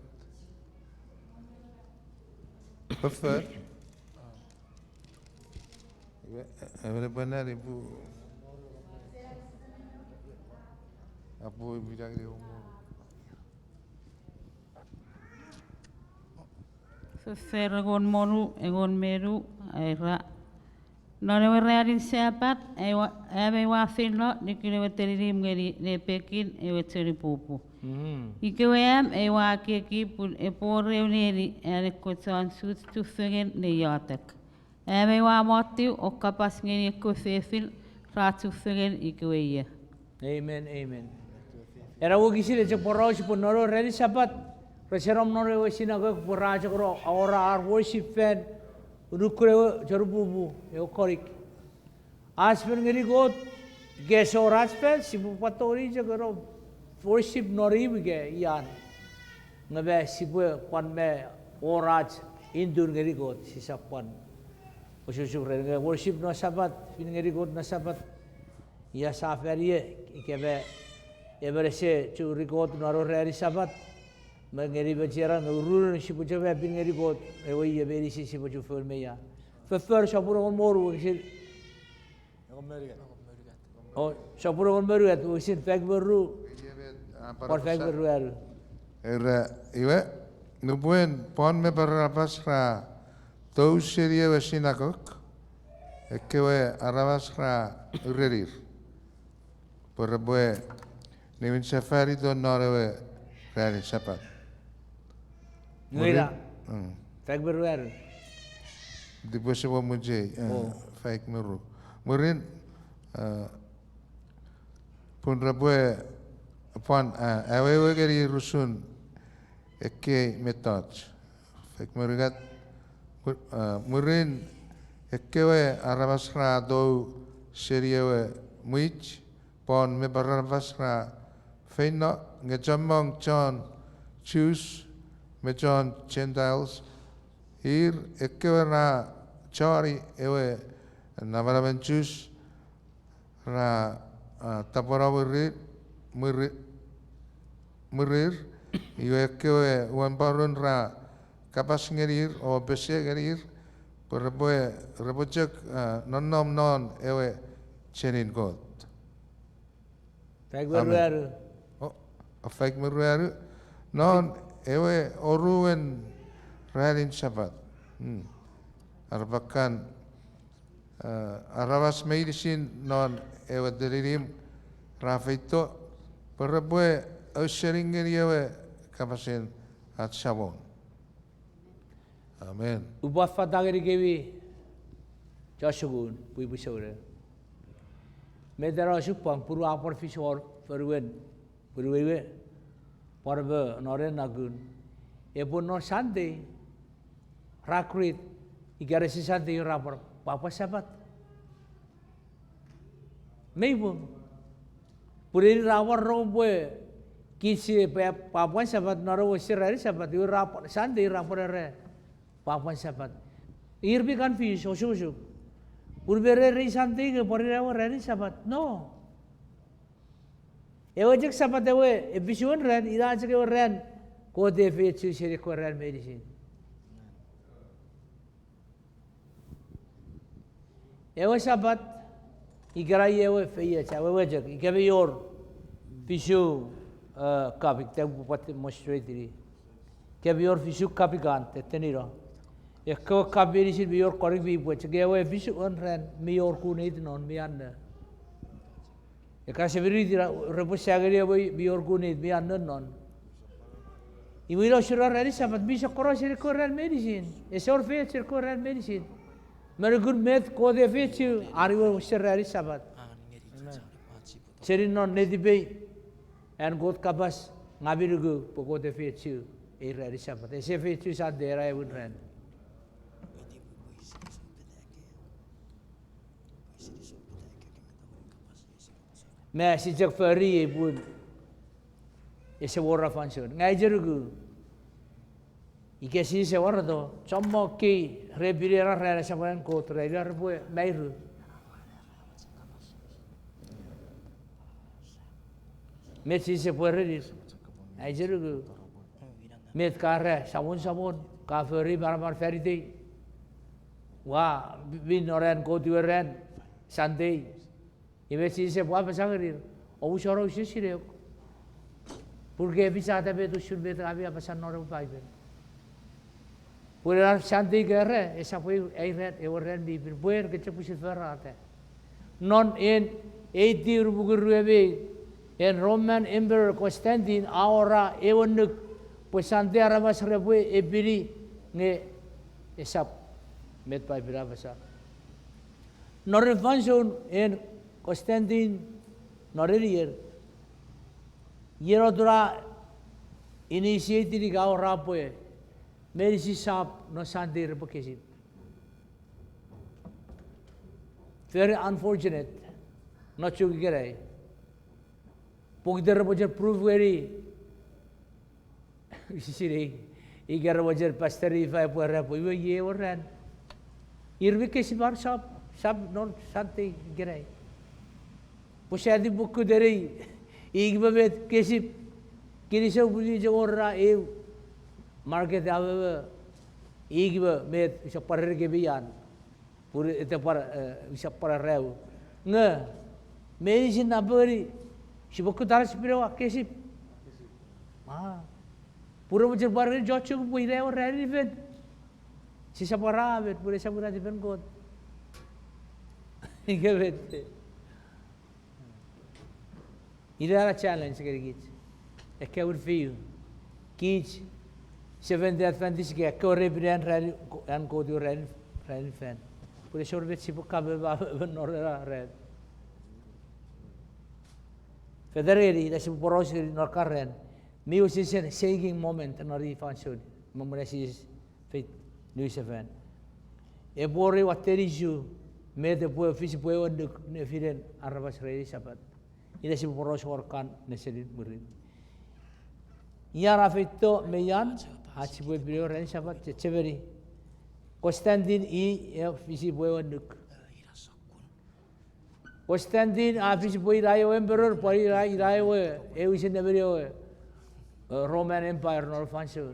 Prefer. Ewe benar ibu. Apo bilang dia umur. Fefer egon moru egon meru era. Nore rearin sabat ewe wafino nikile weteriri ngeri ne pekin ewe teri pupu. Ikewem ewa keki pun epore uneri ere kotan sut tu fegen ne yatek. Ewe wa motiu o kapas ngeni ko fefil ratu fegen ikeweye. Amen, amen. Era wo kisile je poros pun noro ready sabat. Reserom noro we sinagog poraja kro ora our worship fan rukre jarububu e korik. Aspen ngeri got geso raspen sibu patori je kro worship nori bige ian ngabe sibu kwan me oraj indun ngeri god si sapan. Ususuk renga worship no sabat fin ngeri god na sabat. Ya safarie ikebe eberese chu record naro rari sabat. Mengeri berjalan urun si puja bin ngeri god ewe ye beri si puja fur meya. Fur sapura on moru si. Oh sapura on moru at usin fag beru. Por fag beru aru. Iwe nubuen pon me barabasra tou serie vesinakok ekewe arabasra urerir. Por bue Niwin safari do norewe rari sapat. Nuira. Fag beru aru. Di bose wa muje fake meru. Murin pun rabue upon awewe geri rusun eke metod. Fake merugat murin ekewe arabasra do seriewe muich pon me barabasra feina ngejamong John Jews me John Gentiles hier ekewe na chari ewe navaraben Jews ra taporawirir murir iwe ekewe uanbarun ra kapas ngerir o bese ngerir perboe rebojek non non ewe cherin god. Fag beru aru. Fake meru non ewe oruen rarin sabat. Arbakan arawas medicine non ewe delirim rafito perboe sharing ewe kapasen at sabon. Amen. Ubat fatageri kewi Joshugun pui pusore. Medara supang puru apor fisor perwen perwewe parbe noren nagun. Epun no sante rakrit igaresi sante rapor papa sabat. Meibu puri rawar rombe kisi papa sabat naro sirari sabat yu rapor sante rapor re papa sabat. Irbi kan fish osusuk. Purbere ri sante ke pori rawar re sabat. No. Ewe jek sabat ewe ebisuan ren ida jek ewe ren ko defe chu seri ko ren medicine. Ewe sabat igarai ewe feye cha ewe jek ikabe yor fisu kapik te bupat mostraitiri. Kabe yor fisu kapikan te teniro. Ekko kabiri sir biyor korik bi buat jek ewe fisu on ren mi yor kunit non mi anda. Kasi beri tidak repus sagari abai biar kunit biar non. Ibu ilo surat hari sabat bisa korang sih korang medicine. Esor fet sih korang medicine. Mereka med kode fet sih ariwo surat hari sabat. Seri non nedibe, en god kabas ngabirugu pokode fet sih hari sabat. Ese fet sih saat daerah ibu ren. मैं सिजक फरी ये बुन ऐसे वो रफांशन ngay jerugu ike si se wara do chommo ki rebirera rera saban ko trailer bu Mairu met si se puede ir ngay jerugu met kare sabun ka feri bar ferite wa bin oran ko tueren Sunday Ibe si se puede pasar ir, o usoro usireo, porque bisa tapi tu sulit había pasar no real paper. Puede dar santi guerra, esa fue red, red di puede que se puede ferrate. Non en 80 rubuguruebe en Roman Emperor Constantine ahora ewanuk pues santi arabas rebue ebiri ne esa met paper pasar. No refanson en Constantine Norerier Yerodura initiated the Gao Rapoe, Medicine Shop, no Sunday revocation. Very unfortunate, not to get a Pogder Roger proved very Igar wajar Pastor Ifa epwe repo iwe Ewe Ran. Irvi kesi bar sab non santi gerai. Pushadi buku dari igba bet kesi kini se ubudi jogorra e market ave igba met isa parer ke bian. Puri ete par isa par reu. Nge medicine nabari si buku taras pirewa kesi. Pura wajar bar jocho ku pui reu rari vet. Si sa para vet pura sa pura dipen god. Ike vet. Ida era challenge kiri kich. Eke ur fiu. Kich Seventh Adventist ke kore brian rari an ko dio rari fan. Pura sa vet si buka be ba norera red. Federeri da si poros nor karen. Mi was is a shaking moment nori fan should. Mamresi is faith news event. E bore wateriju me de po fish po ne firen arabas rei sabat. Ida si poros workan nesedin murid. Yara fito meyan hachi po bio ren sabat cheveri. Konstantin fish po nuk. Konstantin fish po irayo emperor po irayo e usin neberio Roman Empire nor fansu.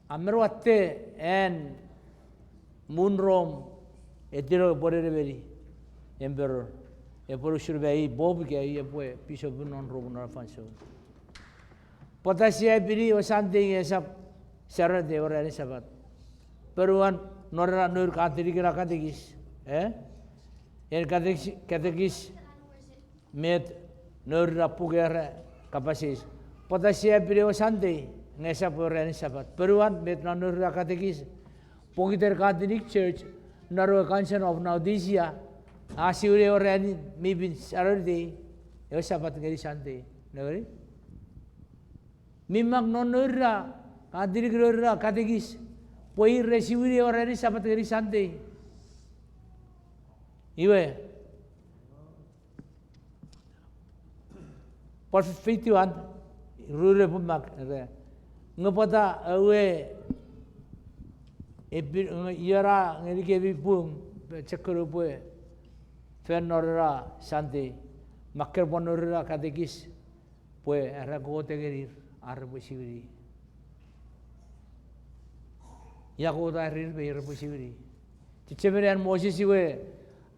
Amerwate and Moon Rome etiro boreveri emperor. Epuru survey Bob ke epwe piece of non Rome nor fansu. Potasia biri or something is up Saturday or any Sabbath. Peruan nora nur katirikira katigis. En katigis met nur rapugera kapasis. Potasia biri or Sunday. Ngesa porani sabat. Peruan met nanur katekis. Pogiter Catholic Church naru kansan of Naudisia. Asure orani maybe Saturday. Yo sabat ngeri Sunday. Nagari? Mimag nanurra Catholic rora katekis. Poi resivire orani sabat ngeri Sunday. Iwe. Por 51 rure pumak ngapata awe yara ngeri ke bipung cekuru pue fenora sante makker bonora katekis pue era gote gerir arbu siviri ya gote rir be arbu siviri tichemerian Moses iwe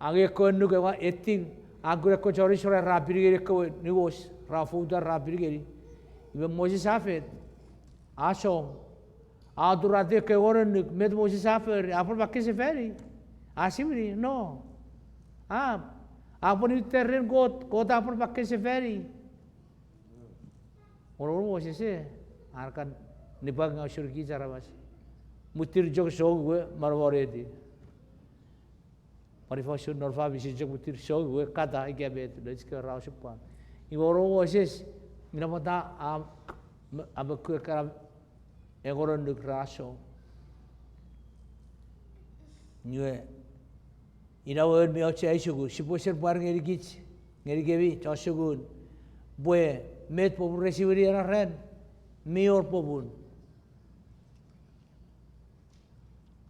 age konnu ke wa eting agure ko chori sore rapiri gere ko nigos rafu da rapiri gere iwe Moses afet Asom, adurate ke orang med Moses afer, apa pakai seferi? Asimri, no. Apa ni terren kot apa pakai seferi? Orang Moses arkan nibang asyurki cara mas. Mutir jog sog gue marware di. Parifasun norfa bisi jog mutir sog gue kata ikabet, dah sekarang rau sepan. Ibu orang Moses, mina mata abaku kerap Egoron duk raso. Nyue. Ina word mi oche aisugu. Siposer par ngerikich. Ngerikebi chosugun. Bue met popun resiveri ana ren. Mior popun.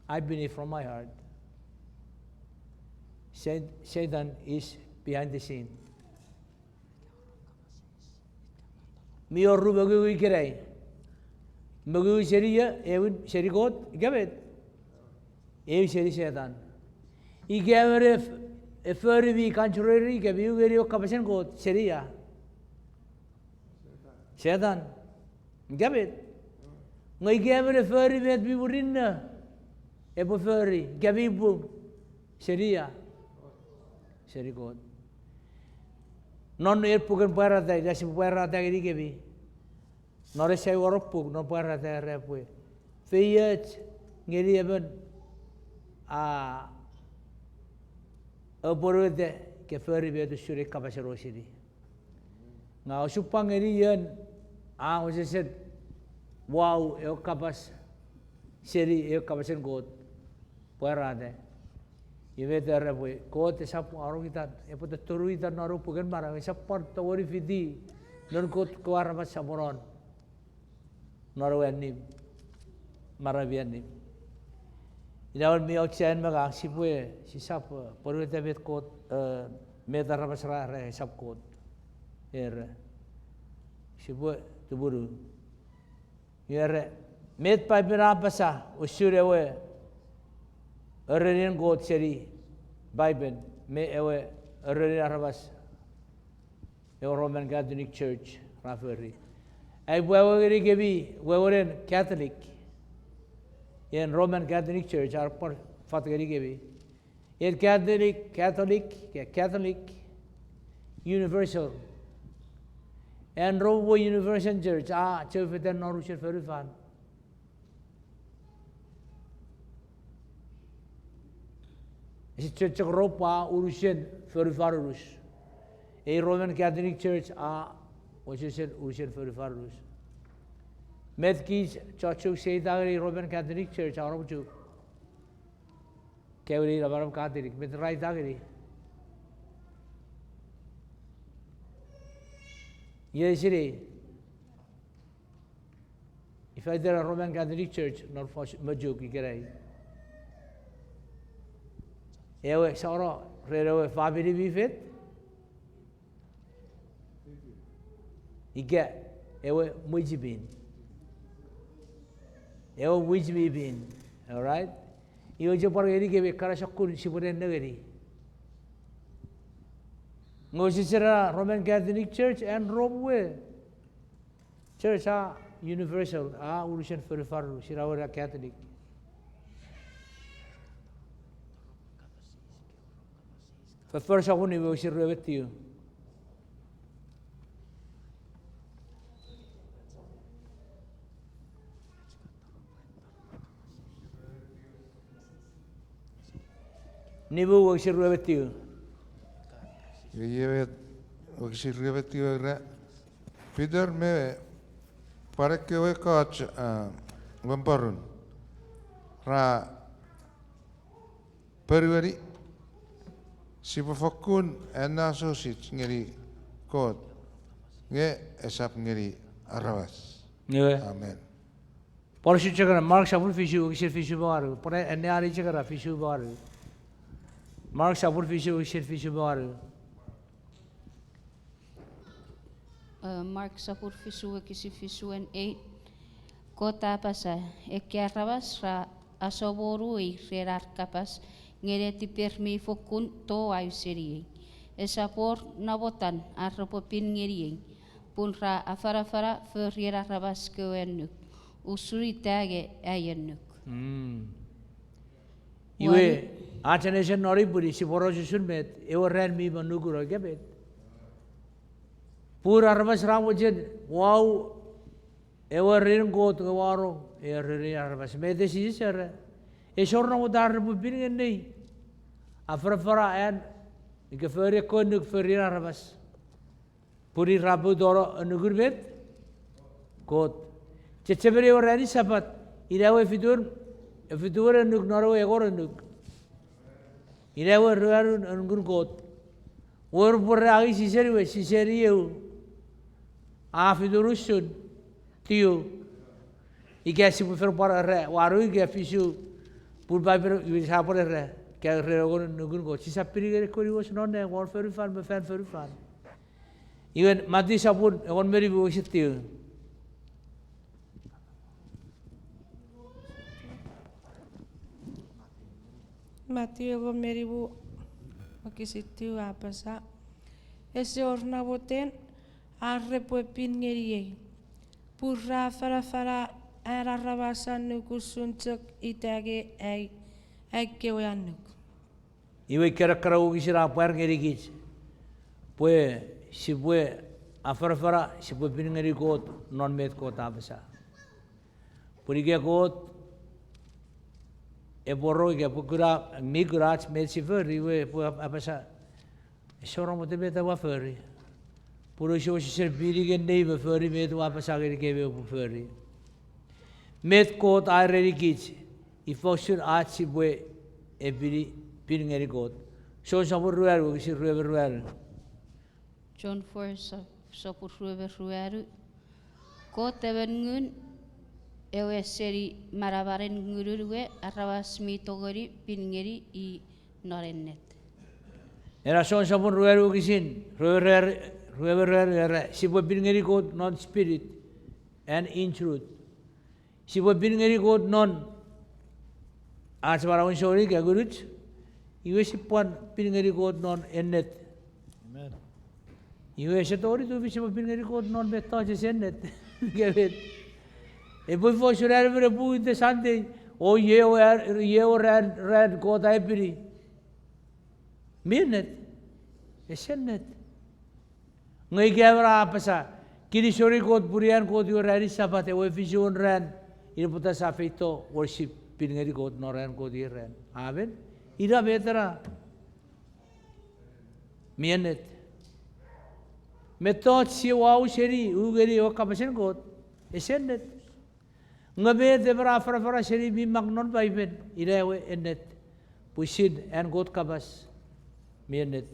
I believe from my heart. Satan is behind the scene. Mior rubagu ikirai. Magu seria, even serigot, gavet. Ew seri setan. I gave a furry contrary, gave you very occasion goat, seria. Setan. Gavet. My gave a furry that we were in a furry, gave you boom, seria. Serigot. Non air pugan paradise, that's paradise gave. Nore saya waropuk, nore para terre pue. Fiyat ngeri eben oborode ke feri betu suri kapasero siri. Ngau supang ngeri yen useset wow eo kapas siri eo kapasen got para de. Iwe terre pue got sapu arung kita epote turu kita naru pugen marang sapar tawari fidi non got kuara mas samoron. Norwenim, Maravianim. Inawan mi oksian magang sipwe, sisap, paru tabet kot, medarabasra re sap kot, sipwe tuburu. Met pa pinapasa, usurewe, erenin kot seri, Bible, me ewe, erenin arabas, ewe Roman Catholic Church, Raferi. Ay wewe gebi, wewe Catholic, in Roman Catholic Church, our fatgeri gebi. In Catholic, Universal, and Robo Universal Church, chufeten norusher ferufan. Is church Europa urushen ferufarus. A Roman Catholic Church, which is urushen ferufarus. Medkis church say that Roman Catholic Church, our Jew. Kevri Rabaram Catholic, with right dagari. Yes, if I there a Roman Catholic Church, not for Majuk, Gerai. Ewe Soro, Redo, Fabiri Bifit. Ike, Ewe Mujibin. Ewe Mujibin, all right? You just for any give a Karashakun, she wouldn't negate. Ngosisera Roman Catholic Church and Rome Church universal urushan ferifaru sirawara Catholic. The first one we will share with you. Nibu will share with you. Yevet okisirrevet yore Peter me parekewe coach wamparun ra perwari sipofokun enaso sit ngeri kot nge esap ngeri arawas. Amen. Porsi chakara Mark Shabul fishu okisir fishu baru pore enne ari chakara fishu baru Mark Shabul fishu okisir fishu baru Mark Sapur Fisu Kisi Fisu and 8 Kota Pasa Ekiarabas Ra Asoboru I Rerar Kapas Ngereti Permi Fokun To Ayuseri Esapor Nabotan Arropopin Ngeri Punra Afarafara Ferriera Rabas Koenuk Usuri Tage Ayenuk. Iwe Atanation Noriburi Siporojusun met Ewe Ran Mi Peutuno Gebet. Pura Arabas Ramojen, wow, ever rin go to the war, Arabas made the Sises, a short of Darbu being a knee. Afrafara and a furry conduct for Arabas. Puri Rabu Doro and a good bit. Quote Checheberi or any Sabbath, if you do a nook, Norway or a nook. In our real and good goat. Word for Agi, she said, you. Afidurusun, Tio, he gets you for a waru, get fishu, put by you have a carry on no good go. She's a pretty was not there, war very fun, but fan very fun. Even Matis Abud, one very worship you. Matthew go Mairu, Okisitu Apasa, Ese Ornavoten. Arrepuepin ngeri purra farafara ararabasan nukusuntuk itage ay kewanuk. Iwe karakara ugisira par ngeri gis. Pue sibue afarafara sibue pin ngeri got non met got abasa. Purige got eboro ge pukura migrat met siver iwe pu abasa. Shoro motebeta waferi. Puro show she birig and neighbor furry made wapasagari gave up furry. Met coat I ready kids. If I should ask si bue a biri pinning a goat. So some ruel, we should river. John 4 Sapur Rueru Kot Evangun ewe seri marabaren ngururwe arawas mi togori pingeri I norennet. Era son sapun rueru kisin, rueru sipo pingeri God non spirit and in truth. Sipo pingeri God non as parawan sorry kaguruch. Iwe sipuan pingeri God non ennet. Amen. Iwe setori tu sipo pingeri God non betta ennet. Gavet. E poi foi surare per bu de Sunday. O yeo ran God aipiri. Minnet. Esennet. Ngai gavra apasa. Kiri sori God purian God yo rari sabat e vision ran. Ina puta sa feito worship pingeri God no ran God ran. Amen. Ira betara. Minnet. Metot si wau seri ugeri o kapasen God. Esennet. Ngabe de bra fara seri bi magnon baiben. Ira we ennet. Pusin and God kabas. Minnet.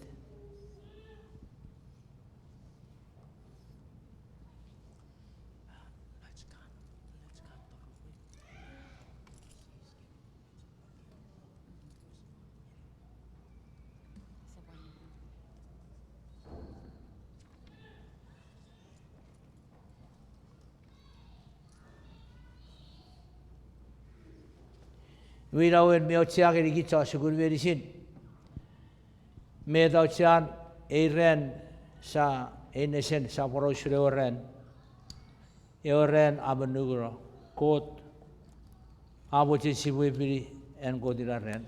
We know when me otsiak eri kitsa sugur verisin. Me da otsian eren sa enesen sa poro sure oren. Oren abanugro kot aboche sibui piri en godira ren.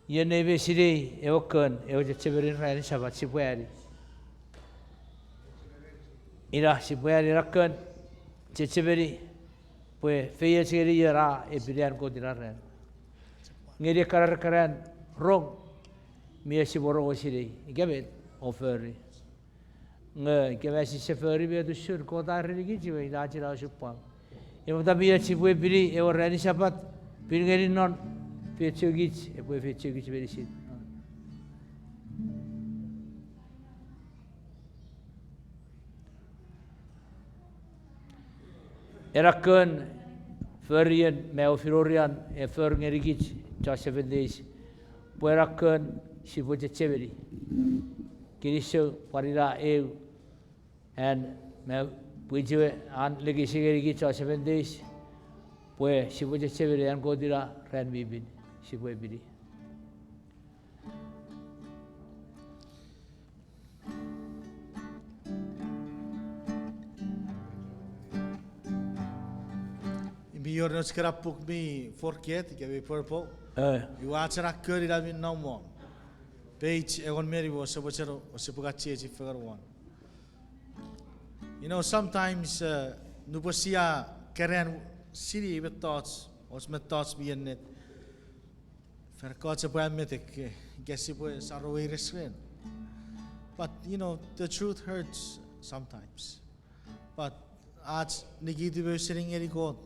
Ye neve siri eokan eoje cheberin ren sabat sipuari. Ira sipuari rakan checheberi. Pues feye seri yara e birian ko diraran. Ngeri karan rong mi si boro osiri. Gabe oferi. Nge gabe si seferi be du sur ko dar rigi jiwe da jira supang. E mata bi si bue biri e orani sapat ngeri non fechogich e poi fechogich beri sit. Erakan Ferian Meofirorian e Ferngerigic cha 7 days. Puerakan si voce cheveri. Kirisho parira e and me puijiwe an legi sigerigic cha 7 days. Pue si voce cheveri an godira ran bibin si pue biri. Your scrapbook me forget, give purple. You watch a curry that we no more. Page Ewan Mary was a butcher or Sipugachi figure one. You know, sometimes Nubosia Karen city with thoughts, was my thoughts being it. For God's a mythic, guess it was our way restrained. But you know, the truth hurts sometimes. But as Nigidibu sitting at God.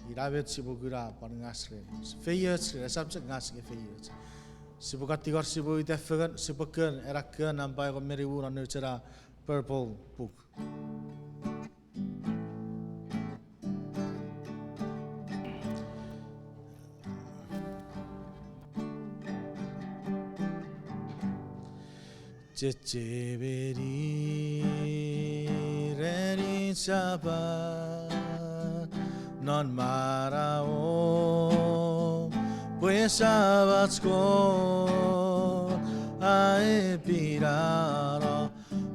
Irabet sibugura pangasre. Feyers, subject ngasing feyers. Sibukatigor sibu defagan, sibukan, erakan, and by Mairu on nurture purple book. Checheveri reni saba. Non marao, pues sabatsko ae piraro,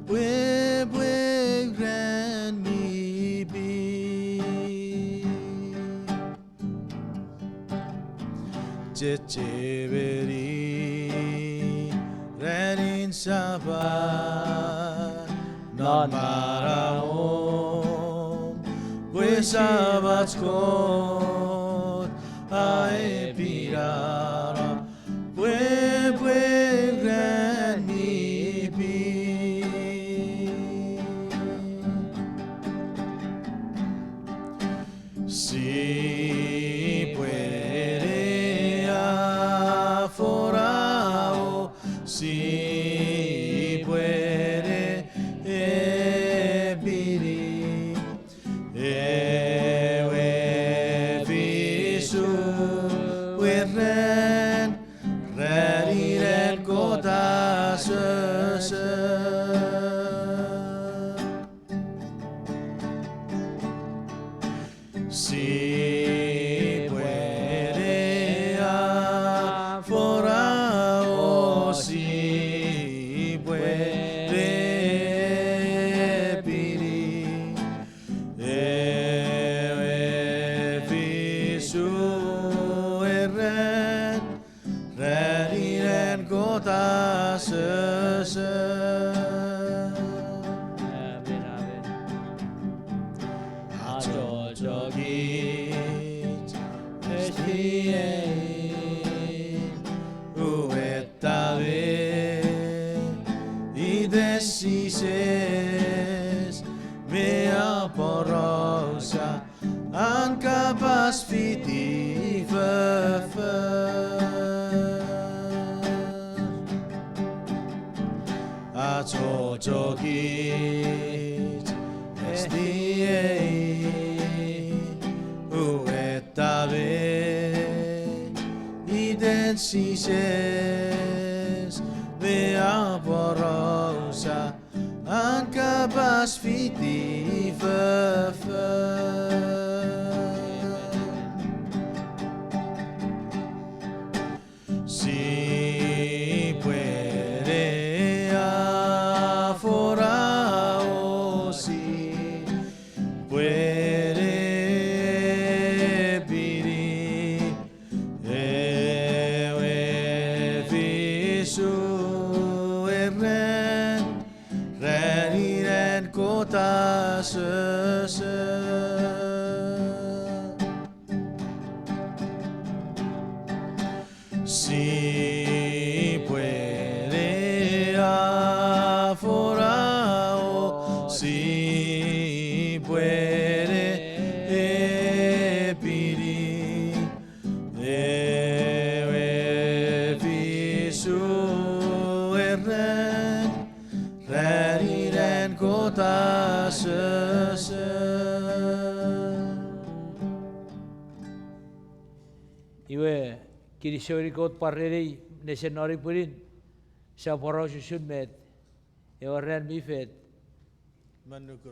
Ewe Ran Mi Checheveri Renin Saba Non marao, pues sabatsko ae piraro, Ewe Ran Mi Si puede aforao, si puede ebiri. Si puede afuera o si puede pedir. Ewe fisu eren, rediren kota sese. Amen, amen. Jogit estie uetabe ides Sises mea porosa anca pas fiti jogit estie Sises mea porosa anca pas fiti Si puede afuera o si puede pedir. Ewe fisu eren, rediren kota sese. Si puede afuera o si puede pedir. Ewe fisu eren, rediren kota sese. Iwe kiri shori kot parrei nesen nori purin sa poro susun met Ewe Ran Mi fet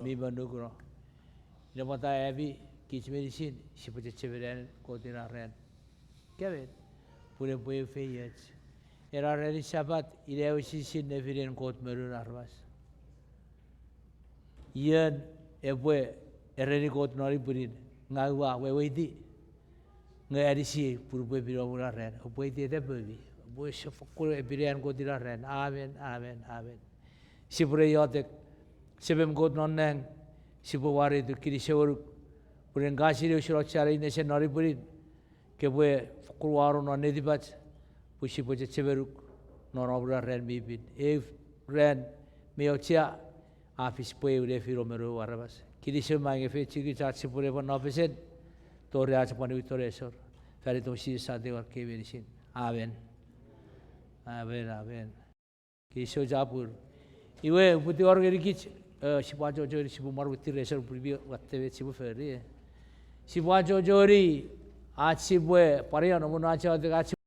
mi bandukro ina mata evi kich medicine si pute cheveren kotina ren kevet pure pue feyet era ren sabat ile usisin neviren kot merun arvas yen epwe ereni kot nori purin ngawa weweidi ngadisi purpue birawura ren opwe tiete bebi opwe sefakul ebiran kodira ren amen amen amen sipure yotek sebem god nonneng sipowari tu kiri sewur puren gasiri usiro chari nesen nori purin kebwe fakulwaro nonne dibat pusi poche seberuk norobura ren bibin ren meochia afis pue ure firo meru warabas kiri semange fe chigi chat sipure pon ofisen Tore aja pani witoresor, dari tu si sate war keberisin. Amen, amen, amen. Kisah japur. Iwe putih orang kerikich, si pajo jori si bumar witoresor pribi watte si buferi. Si pajo jori, aci bue, parian omun aci